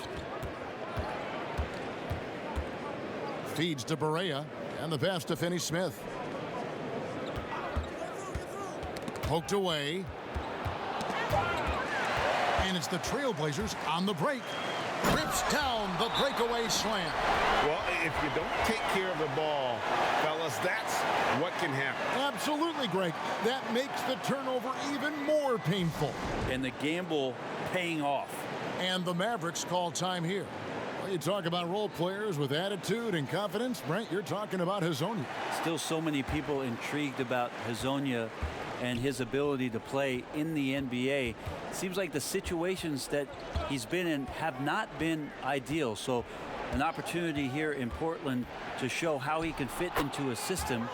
Feeds to Barea, and the pass to Finney Smith. Poked away. And it's the Trailblazers on the break. Rips down the breakaway slam. Well, if you don't take care of the ball, fellas, that's what can happen. Absolutely, Greg. That makes the turnover even more painful. And the gamble paying off. And the Mavericks call time here. Well, you talk about role players with attitude and confidence. Brent, you're talking about Hezonja. Still so many people intrigued about Hezonja and his ability to play in the NBA. Seems like the situations that he's been in have not been ideal. So an opportunity here in Portland to show how he can fit into a system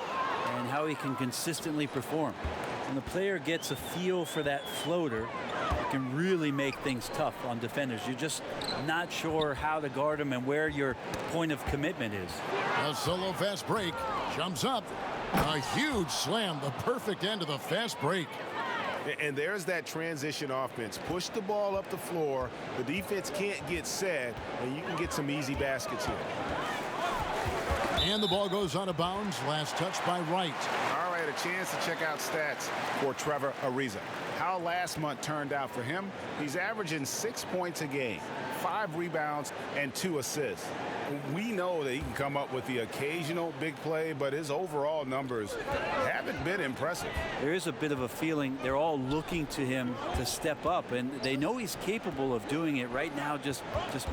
and how he can consistently perform. When the player gets a feel for that floater, it can really make things tough on defenders. You're just not sure how to guard him and where your point of commitment is. A solo fast break, jumps up. A huge slam, the perfect end of the fast break. And there's that transition offense. Push the ball up the floor. The defense can't get set, and you can get some easy baskets here. And the ball goes out of bounds. Last touch by Wright. All right, a chance to check out stats for Trevor Ariza. How last month turned out for him. He's averaging 6 points a game, 5 rebounds, and 2 assists. We know that he can come up with the occasional big play, but his overall numbers haven't been impressive. There is a bit of a feeling they're all looking to him to step up, and they know he's capable of doing it right now, just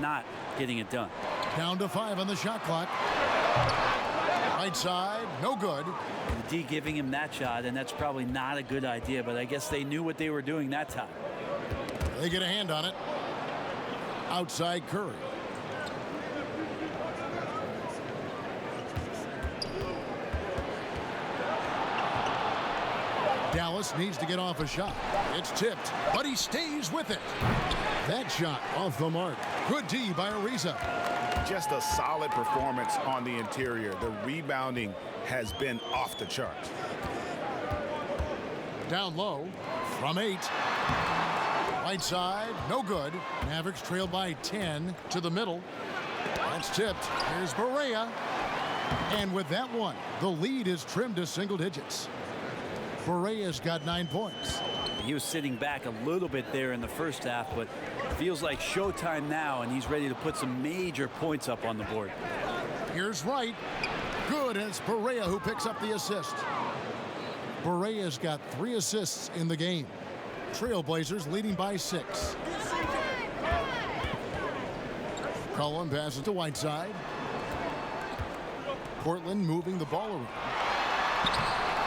not getting it done. Down to 5 on the shot clock. Right side, no good. The D giving him that shot, and that's probably not a good idea, but I guess they knew what they were doing that time. They get a hand on it. Outside Curry. Dallas needs to get off a shot. It's tipped, but he stays with it. That shot off the mark. Good D by Ariza. Just a solid performance on the interior. The rebounding has been off the charts. Down low from 8. Right side, no good. Mavericks trail by 10 to the middle. That's tipped. Here's Barea. And with that one, the lead is trimmed to single digits. Barea's got 9 points. He was sitting back a little bit there in the first half, but feels like showtime now, and he's ready to put some major points up on the board. Here's Wright. Good, and it's Barea who picks up the assist. Barea's got 3 assists in the game. Trailblazers leading by 6. Cullen passes to Whiteside. Portland moving the ball around.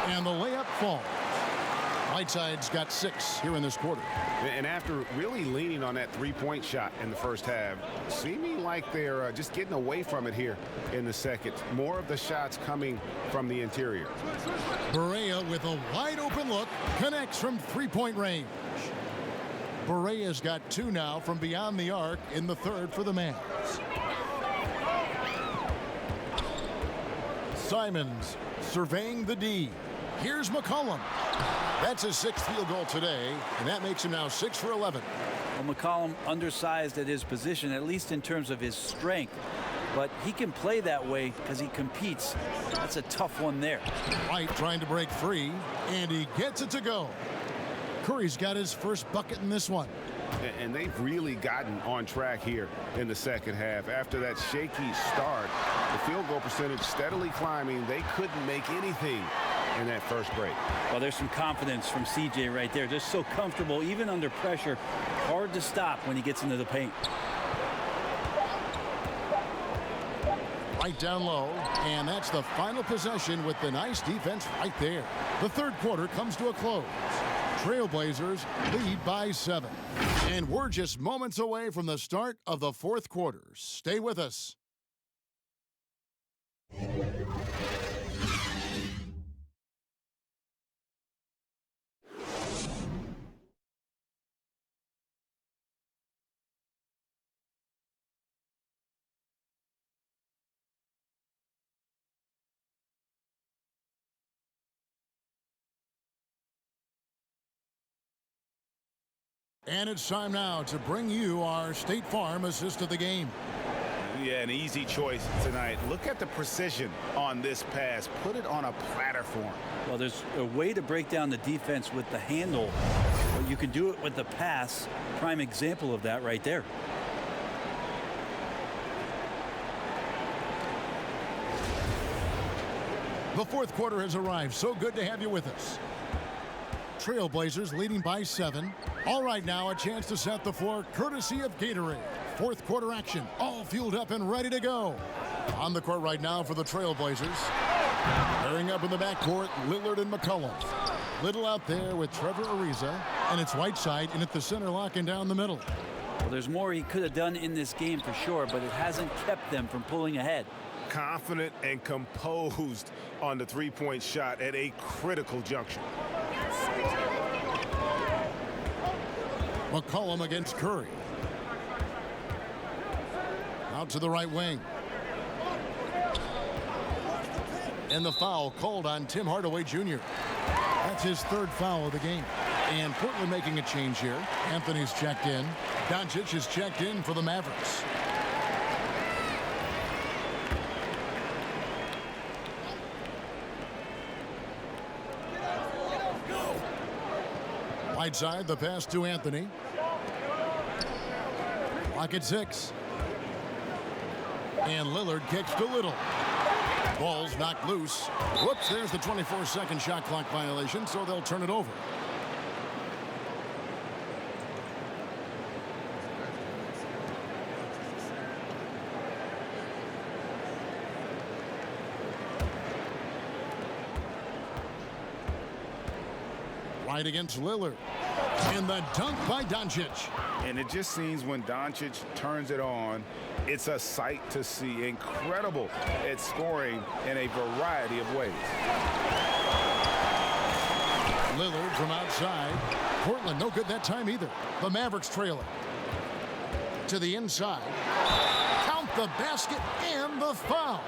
And the layup falls. Whiteside's got 6 here in this quarter. And after really leaning on that three-point shot in the first half, seeming like they're just getting away from it here in the second. More of the shots coming from the interior. Barea with a wide open look, connects from three-point range. Barea's got 2 now from beyond the arc in the third for the Mavs. Simons surveying the D. Here's McCollum. That's his 6th field goal today, and that makes him now 6 for 11. Well, McCollum undersized at his position, at least in terms of his strength, but he can play that way because he competes. That's a tough one there. White trying to break free, and he gets it to go. Curry's got his first bucket in this one. And they've really gotten on track here in the second half. After that shaky start, the field goal percentage steadily climbing. They couldn't make anything in that first break. Well, there's some confidence from CJ right there. Just so comfortable, even under pressure. Hard to stop when he gets into the paint. Right down low, and that's the final possession with the nice defense right there. The third quarter comes to a close. Trailblazers lead by 7. And we're just moments away from the start of the fourth quarter. Stay with us. And it's time now to bring you our State Farm assist of the game. Yeah, an easy choice tonight. Look at the precision on this pass. Put it on a platter for him. Well, there's a way to break down the defense with the handle, but you can do it with the pass. Prime example of that right there. The fourth quarter has arrived. So good to have you with us. Trailblazers leading by 7. All right, now a chance to set the floor courtesy of Gatorade. Fourth quarter action, all fueled up and ready to go. On the court right now for the Trailblazers. Pairing up in the backcourt, Lillard and McCollum. Little out there with Trevor Ariza, and it's Whiteside in at the center, locking down the middle. Well, there's more he could have done in this game for sure, but it hasn't kept them from pulling ahead. Confident and composed on the three-point shot at a critical juncture. McCollum against Curry. Out to the right wing. And the foul called on Tim Hardaway Jr. That's his third foul of the game. And Portland making a change here. Anthony's checked in. Doncic is checked in for the Mavericks. Whiteside, the pass to Anthony. Clock at 6. And Lillard kicks to Little. Ball's knocked loose. Whoops, there's the 24-second shot clock violation, so they'll turn it over. Right against Lillard. And the dunk by Doncic. And it just seems when Doncic turns it on, it's a sight to see. Incredible at scoring in a variety of ways. Lillard from outside. Portland no good that time either. The Mavericks trailing. To the inside. Count the basket and the foul.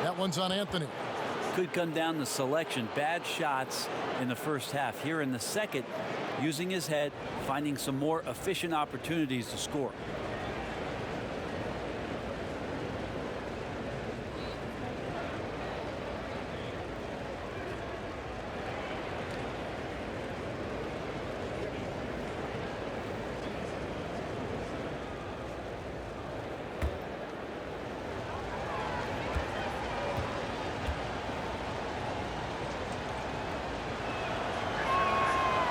That one's on Anthony. Could come down to selection. Bad shots in the first half. Here in the second, using his head, finding some more efficient opportunities to score.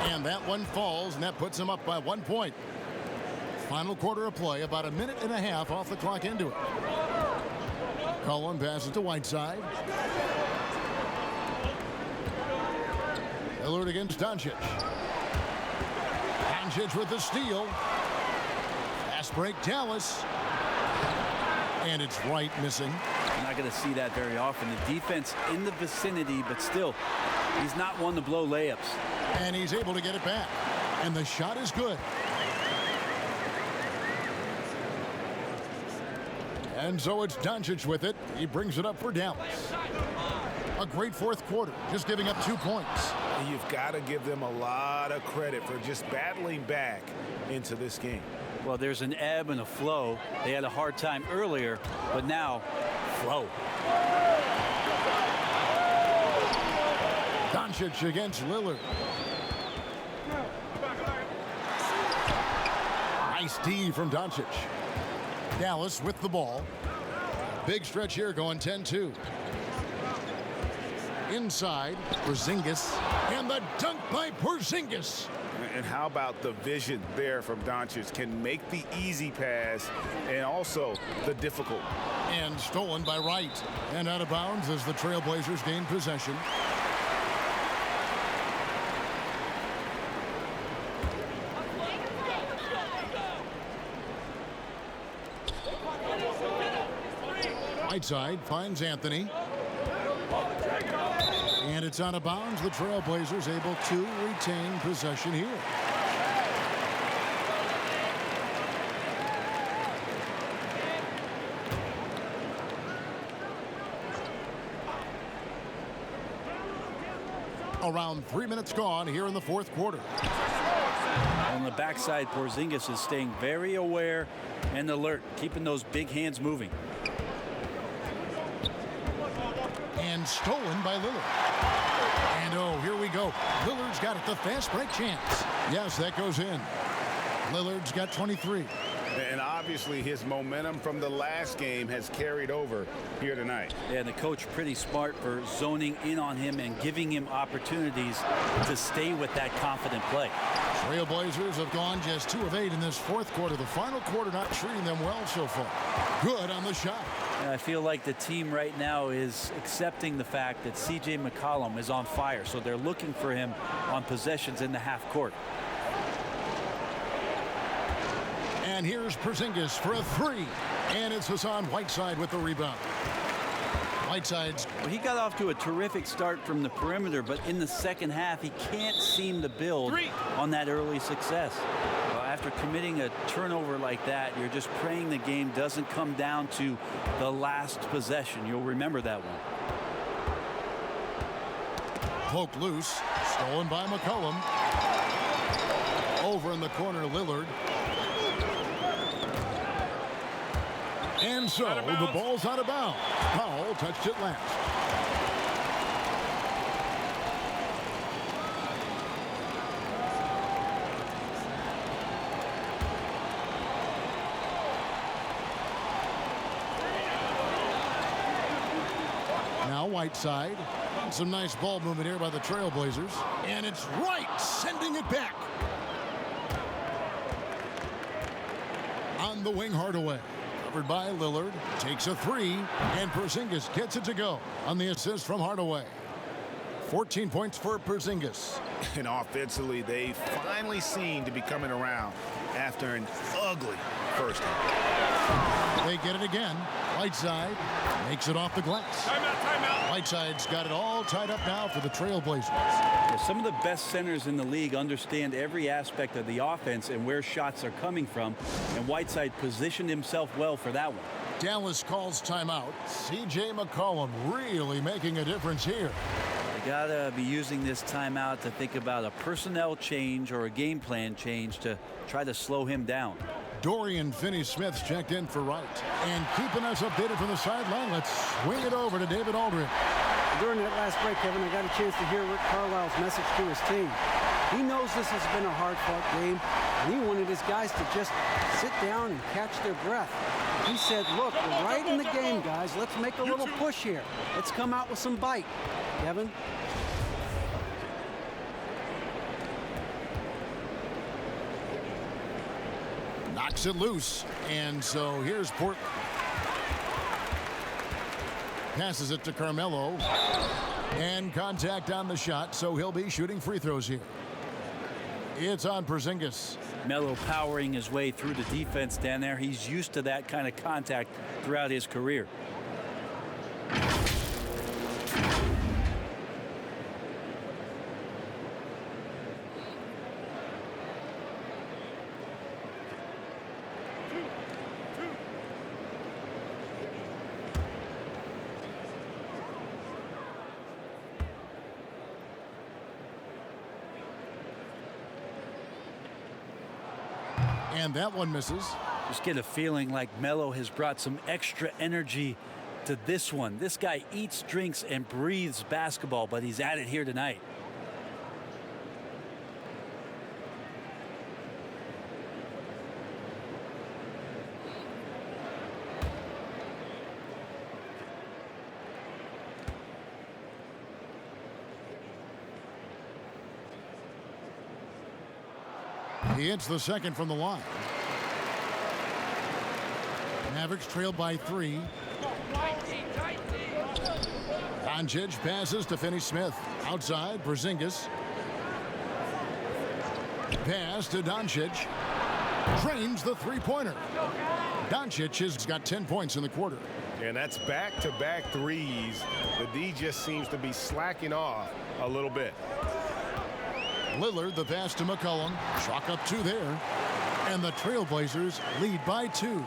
And that one falls, and that puts him up by 1 point. Final quarter of play, about a minute and a half off the clock into it. Cullen passes to Whiteside. Lillard against Doncic. Doncic with the steal. Fast break, Dallas. And it's right missing. You're not going to see that very often. The defense in the vicinity, but still, he's not one to blow layups. And he's able to get it back. And the shot is good. And so it's Doncic with it. He brings it up for Dallas. A great fourth quarter, just giving up 2 points. And you've got to give them a lot of credit for just battling back into this game. Well, there's an ebb and a flow. They had a hard time earlier, but now, flow. Doncic against Lillard. Nice D from Doncic. Dallas with the ball. Big stretch here going 10-2. Inside, Porzingis. And the dunk by Porzingis. And how about the vision there from Doncic? Can make the easy pass and also the difficult. And stolen by Wright. And out of bounds as the Trailblazers gain possession. Whiteside finds Anthony. And it's out of bounds. The Trailblazers able to retain possession here. Around 3 minutes gone here in the fourth quarter. On the backside, Porzingis is staying very aware and alert, keeping those big hands moving. And stolen by Lillard. And oh, here we go. Lillard's got it, the fast break chance. Yes, that goes in. Lillard's got 23. And obviously his momentum from the last game has carried over here tonight. Yeah, and the coach pretty smart for zoning in on him and giving him opportunities to stay with that confident play. Trailblazers have gone just 2 of 8 in this fourth quarter. The final quarter not treating them well so far. Good on the shot. And I feel like the team right now is accepting the fact that C.J. McCollum is on fire, so they're looking for him on possessions in the half court. And here's Porzingis for a 3. And it's Hassan Whiteside with the rebound. Whiteside's. Well, he got off to a terrific start from the perimeter, but in the second half, he can't seem to build on that early success. Well, after committing a turnover like that, you're just praying the game doesn't come down to the last possession. You'll remember that one. Poked loose. Stolen by McCollum. Over in the corner, Lillard. And so the ball's out of bounds. Powell touched it last. Now Whiteside. Some nice ball movement here by the Trailblazers. And it's Wright sending it back. On the wing, Hardaway. Covered by Lillard. Takes a 3. And Porzingis gets it to go on the assist from Hardaway. 14 points for Porzingis. And offensively, they finally seem to be coming around after an ugly first half. They get it again. Whiteside makes it off the glass. Timeout. Whiteside's got it all tied up now for the Trailblazers. Yeah, some of the best centers in the league understand every aspect of the offense and where shots are coming from, and Whiteside positioned himself well for that one. Dallas calls timeout. C.J. McCollum really making a difference here. They gotta be using this timeout to think about a personnel change or a game plan change to try to slow him down. Dorian Finney-Smith's checked in for Wright. And keeping us updated from the sideline, let's swing it over to David Aldridge. During that last break, Kevin, I got a chance to hear Rick Carlisle's message to his team. He knows this has been a hard-fought game, and he wanted his guys to just sit down and catch their breath. He said, look, we're right in the game, guys. Let's make a little push here. Let's come out with some bite. Kevin? Knocks it loose. And so here's Portland. Passes it to Carmelo. And contact on the shot, so he'll be shooting free throws here. It's on Porzingis. Melo powering his way through the defense down there. He's used to that kind of contact throughout his career. And that one misses. Just get a feeling like Melo has brought some extra energy to this one. This guy eats, drinks, and breathes basketball, but he's at it here tonight. He hits the second from the line. Mavericks trail by 3. Doncic passes to Finney-Smith. Outside, Porzingis. Pass to Doncic. Drains the three-pointer. Doncic has got 10 points in the quarter. And that's back-to-back threes. The D just seems to be slacking off a little bit. Lillard, the pass to McCollum. Chalk up 2 there. And the Trailblazers lead by 2.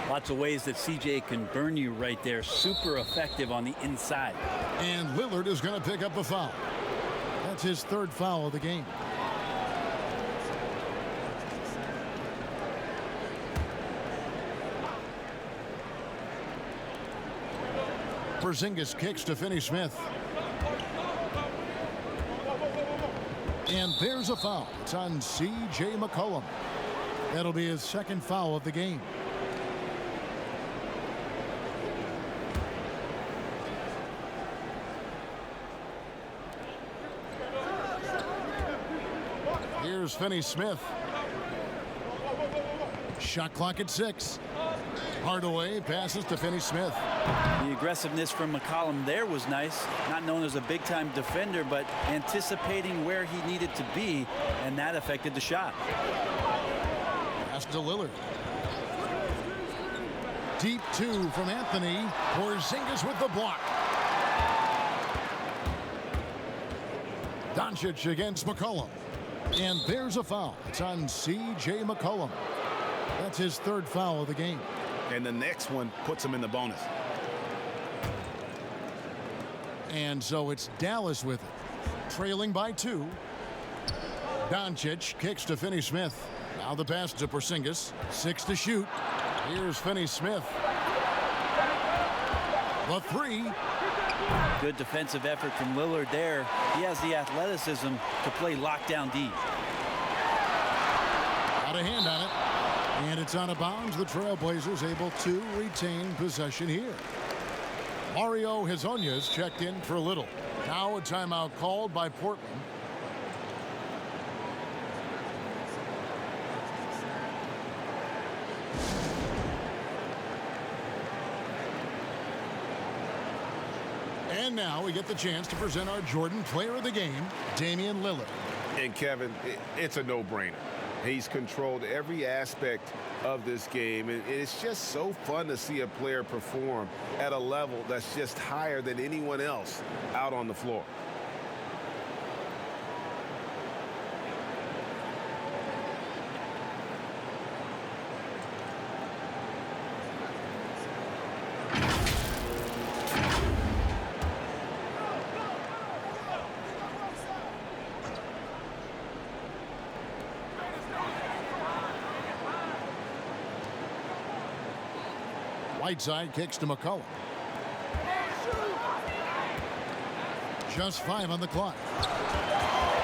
Lots of ways that CJ can burn you right there. Super effective on the inside. And Lillard is going to pick up the foul. That's his 3rd foul of the game. Porzingis kicks to Finney-Smith. And there's a foul. It's on C.J. McCollum. That'll be his second foul of the game. Here's Finney-Smith. Shot clock at 6. Hardaway passes to Finney-Smith. The aggressiveness from McCollum there was nice. Not known as a big-time defender, but anticipating where he needed to be, and that affected the shot. Pass to Lillard. Deep 2 from Anthony. Porzingis with the block. Doncic against McCollum. And there's a foul. It's on C.J. McCollum. That's his third foul of the game. And the next one puts him in the bonus. And so it's Dallas with it. Trailing by 2. Doncic kicks to Finney-Smith. Now the pass to Porzingis. 6 to shoot. Here's Finney-Smith. The 3. Good defensive effort from Lillard there. He has the athleticism to play lockdown D. Got a hand on it. And it's out of bounds. The Trailblazers able to retain possession here. Mario Hezonja's checked in for Little. Now a timeout called by Portland. And now we get the chance to present our Jordan Player of the Game, Damian Lillard. And Kevin, it's a no-brainer. He's controlled every aspect of this game, and it's just so fun to see a player perform at a level that's just higher than anyone else out on the floor. Whiteside kicks to McCollum. Just 5 on the clock.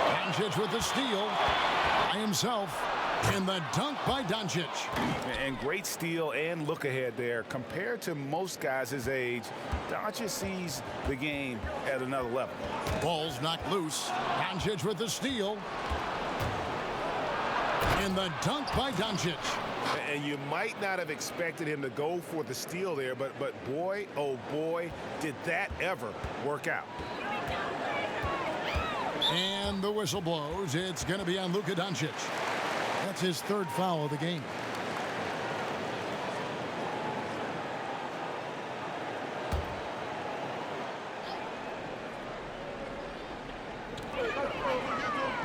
Doncic with the steal by himself. And the dunk by Doncic. And great steal and look ahead there. Compared to most guys his age, Doncic sees the game at another level. Ball's knocked loose. Doncic with the steal. And the dunk by Doncic. And you might not have expected him to go for the steal there, but boy, oh boy, did that ever work out. And the whistle blows. It's going to be on Luka Doncic. That's his third foul of the game.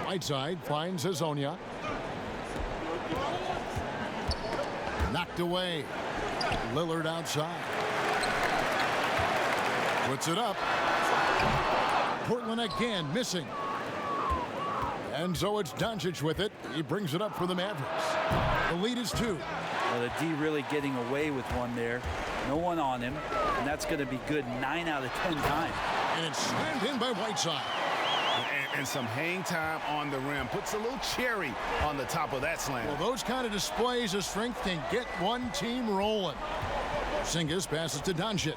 Whiteside finds Hezonja. Knocked away. Lillard outside. Puts it up. Portland again missing. And so it's Doncic with it. He brings it up for the Mavericks. The lead is 2. Well, the D really getting away with one there. No one on him. And that's going to be good 9 out of 10 times. And it's slammed in by Whiteside. And some hang time on the rim. Puts a little cherry on the top of that slam. Well, those kind of displays of strength can get one team rolling. Porzingis passes to Doncic.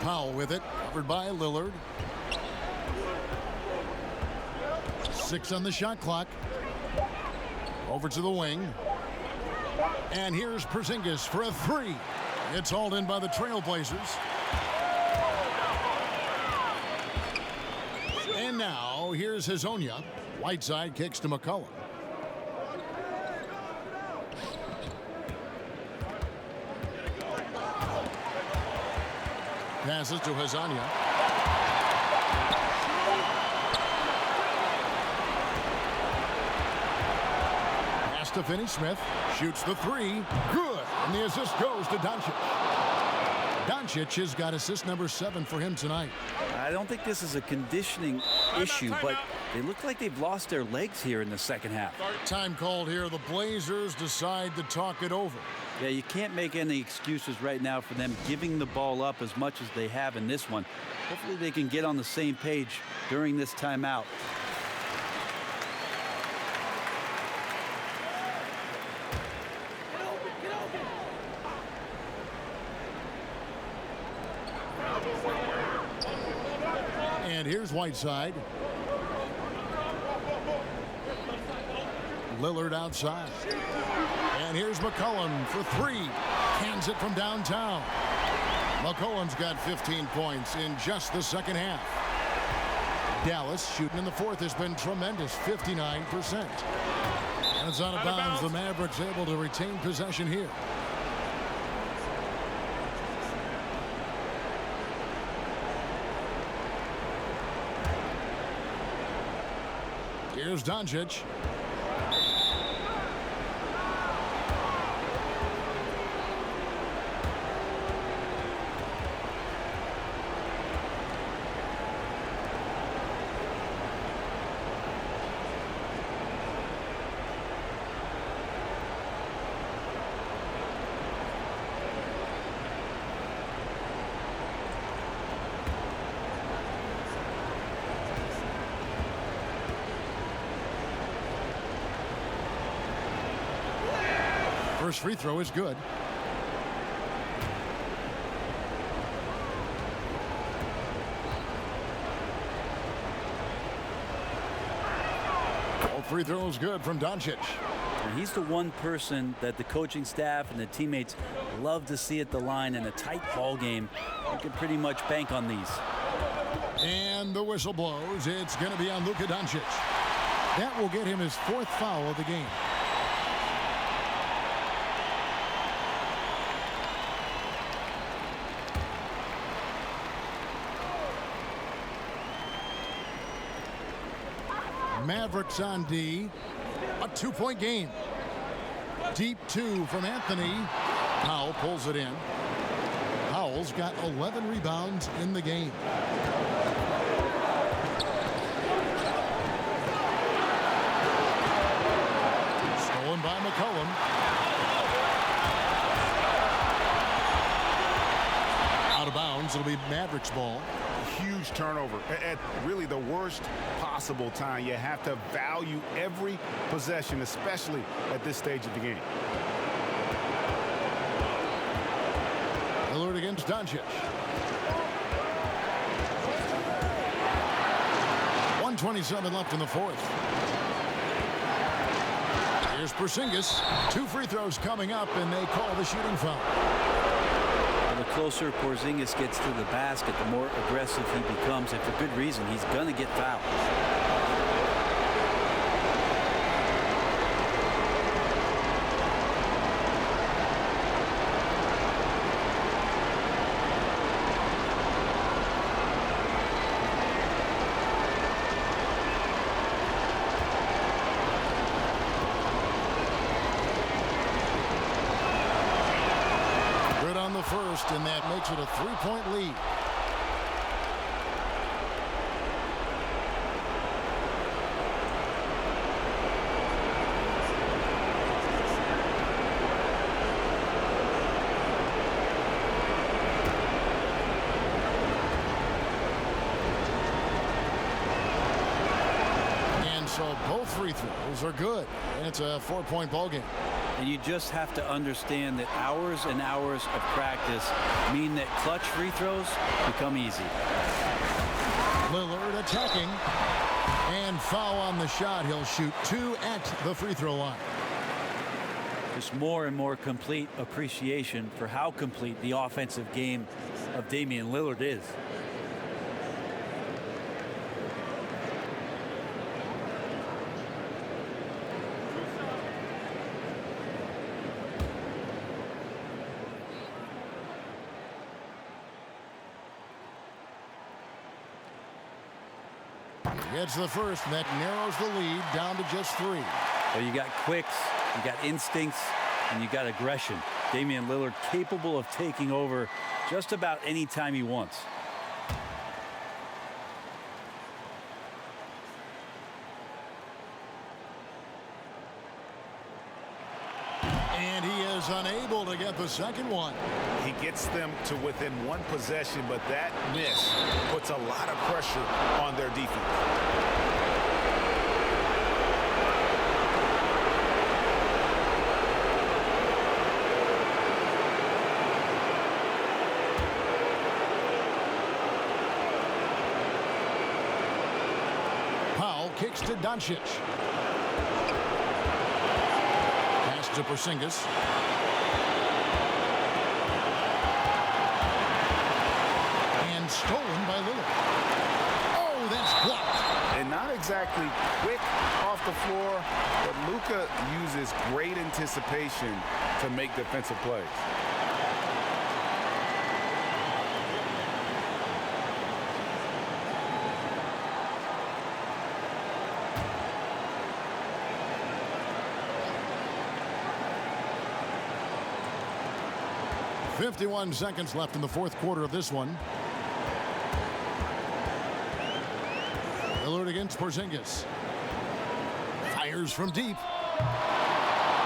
Powell with it, covered by Lillard. 6 on the shot clock. Over to the wing. And here's Porzingis for a 3. It's hauled in by the Trailblazers. And now, here's Hezonja. Whiteside kicks to McCollum. Passes to Hezonja. Pass to Finney-Smith. Shoots the 3. Good. And the assist goes to Doncic. Doncic has got assist number 7 for him tonight. I don't think this is a conditioning issue, but they look like they've lost their legs here in the second half. Time called here. The Blazers decide to talk it over. Yeah, you can't make any excuses right now for them giving the ball up as much as they have in this one. Hopefully they can get on the same page during this timeout. And here's Whiteside. Lillard outside. And here's McCollum for three. Cans it from downtown. McCollum's got 15 points in just the second half. Dallas shooting in the fourth has been tremendous, 59%. And it's out of bounds. The Mavericks able to retain possession here. Here's Doncic. First free throw is good. All free throws good from Doncic. And he's the one person that the coaching staff and the teammates love to see at the line in a tight ball game. You can pretty much bank on these. And the whistle blows. It's going to be on Luka Doncic. That will get him his fourth foul of the game. Mavericks on D. A two-point game. Deep two from Anthony. Powell pulls it in. Powell's got 11 rebounds in the game. Stolen by McCollum. Out of bounds. It'll be Mavericks ball. Huge turnover at really the worst possible time. You have to value every possession, especially at this stage of the game. Lillard against Doncic. 1:27 left in the fourth. Here's Porzingis. Two free throws coming up, and they call the shooting foul. The closer Porzingis gets to the basket, the more aggressive he becomes, and for good reason. He's going to get fouled. First, and that makes it a three-point lead. And so both free throws are good, and it's a four-point ball game. And you just have to understand that hours and hours of practice mean that clutch free throws become easy. Lillard attacking. And foul on the shot. He'll shoot two at the free throw line. Just more and more complete appreciation for how complete the offensive game of Damian Lillard is. Gets the first, and that narrows the lead down to just three. Well, you got quicks, you got instincts, and you got aggression. Damian Lillard capable of taking over just about any time he wants. And he is unable to get the second one. He gets them to within one possession, but that miss puts a lot of pressure on their defense. kicks to Doncic. Pass to Porzingis. And stolen by Lillard. Oh, that's blocked. And not exactly quick off the floor, but Luka uses great anticipation to make defensive plays. .51 seconds left in the fourth quarter of this one. Lillard against Porzingis. Fires from deep.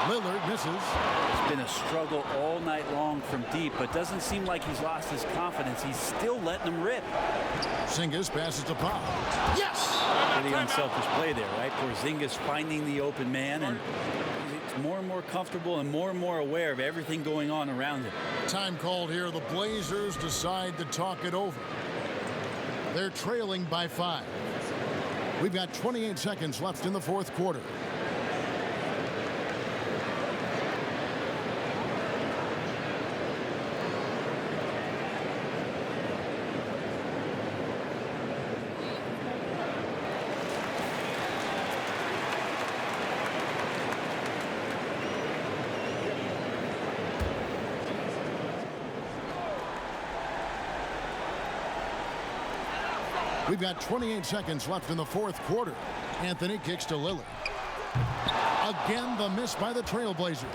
Lillard misses. It's been a struggle all night long from deep, but doesn't seem like he's lost his confidence. He's still letting them rip. Porzingis passes to Powell. Yes! Pretty unselfish play there, right? Porzingis finding the open man, and he's more and more comfortable and more aware of everything going on around him. Time called here. The Blazers decide to talk it over. They're trailing by 5. We've got 28 seconds left in the fourth quarter. We've got 28 seconds left in the fourth quarter. Anthony kicks to Lillard. Again, the miss by the Trailblazers.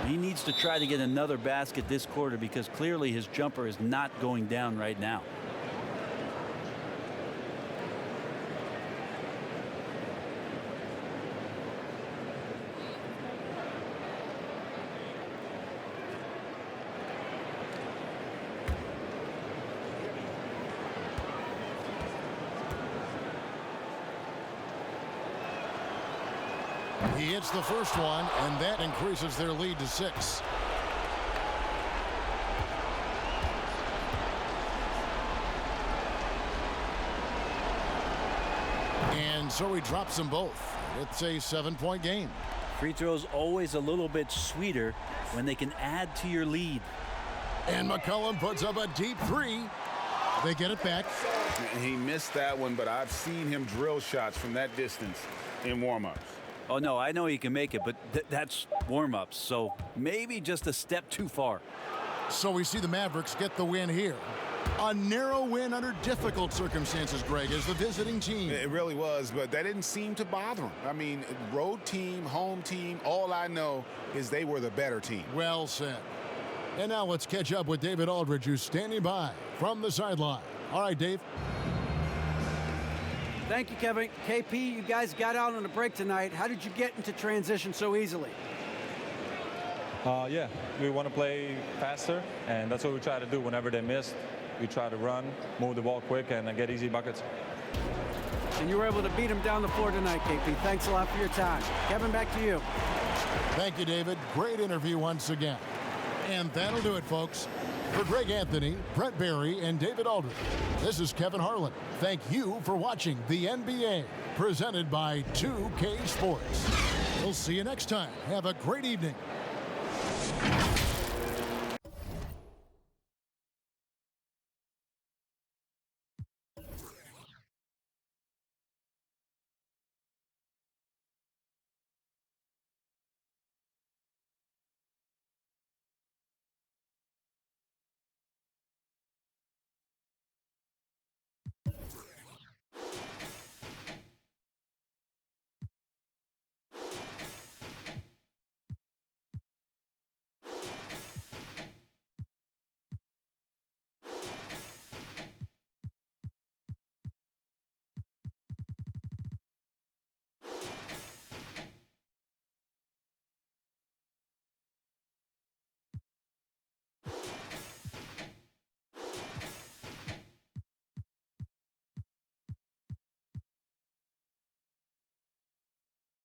He needs to try to get another basket this quarter because clearly his jumper is not going down right now. He hits the first one, and that increases their lead to 6. And so he drops them both. It's a 7-point game. Free throws always a little bit sweeter when they can add to your lead. And McCollum puts up a deep 3. They get it back. He missed that one, but I've seen him drill shots from that distance in warm-ups. Oh, no, I know he can make it, but that's warm-ups, so maybe just a step too far. So we see the Mavericks get the win here. A narrow win under difficult circumstances, Greg, as the visiting team. It really was, but that didn't seem to bother him. I mean, road team, home team, all I know is they were the better team. Well said. And now let's catch up with David Aldridge, who's standing by from the sideline. All right, Dave. Thank you, Kevin. KP, you guys got out on a break tonight. How did you get into transition so easily? Yeah, we want to play faster, and that's what we try to do whenever they miss. We try to run, move the ball quick, and get easy buckets. And you were able to beat him down the floor tonight, KP. Thanks a lot for your time. Kevin, back to you. Thank you, David. Great interview once again. And that'll do it, folks. For Greg Anthony, Brett Barry, and David Aldridge, this is Kevin Harlan. Thank you for watching the NBA, presented by 2K Sports. We'll see you next time. Have a great evening.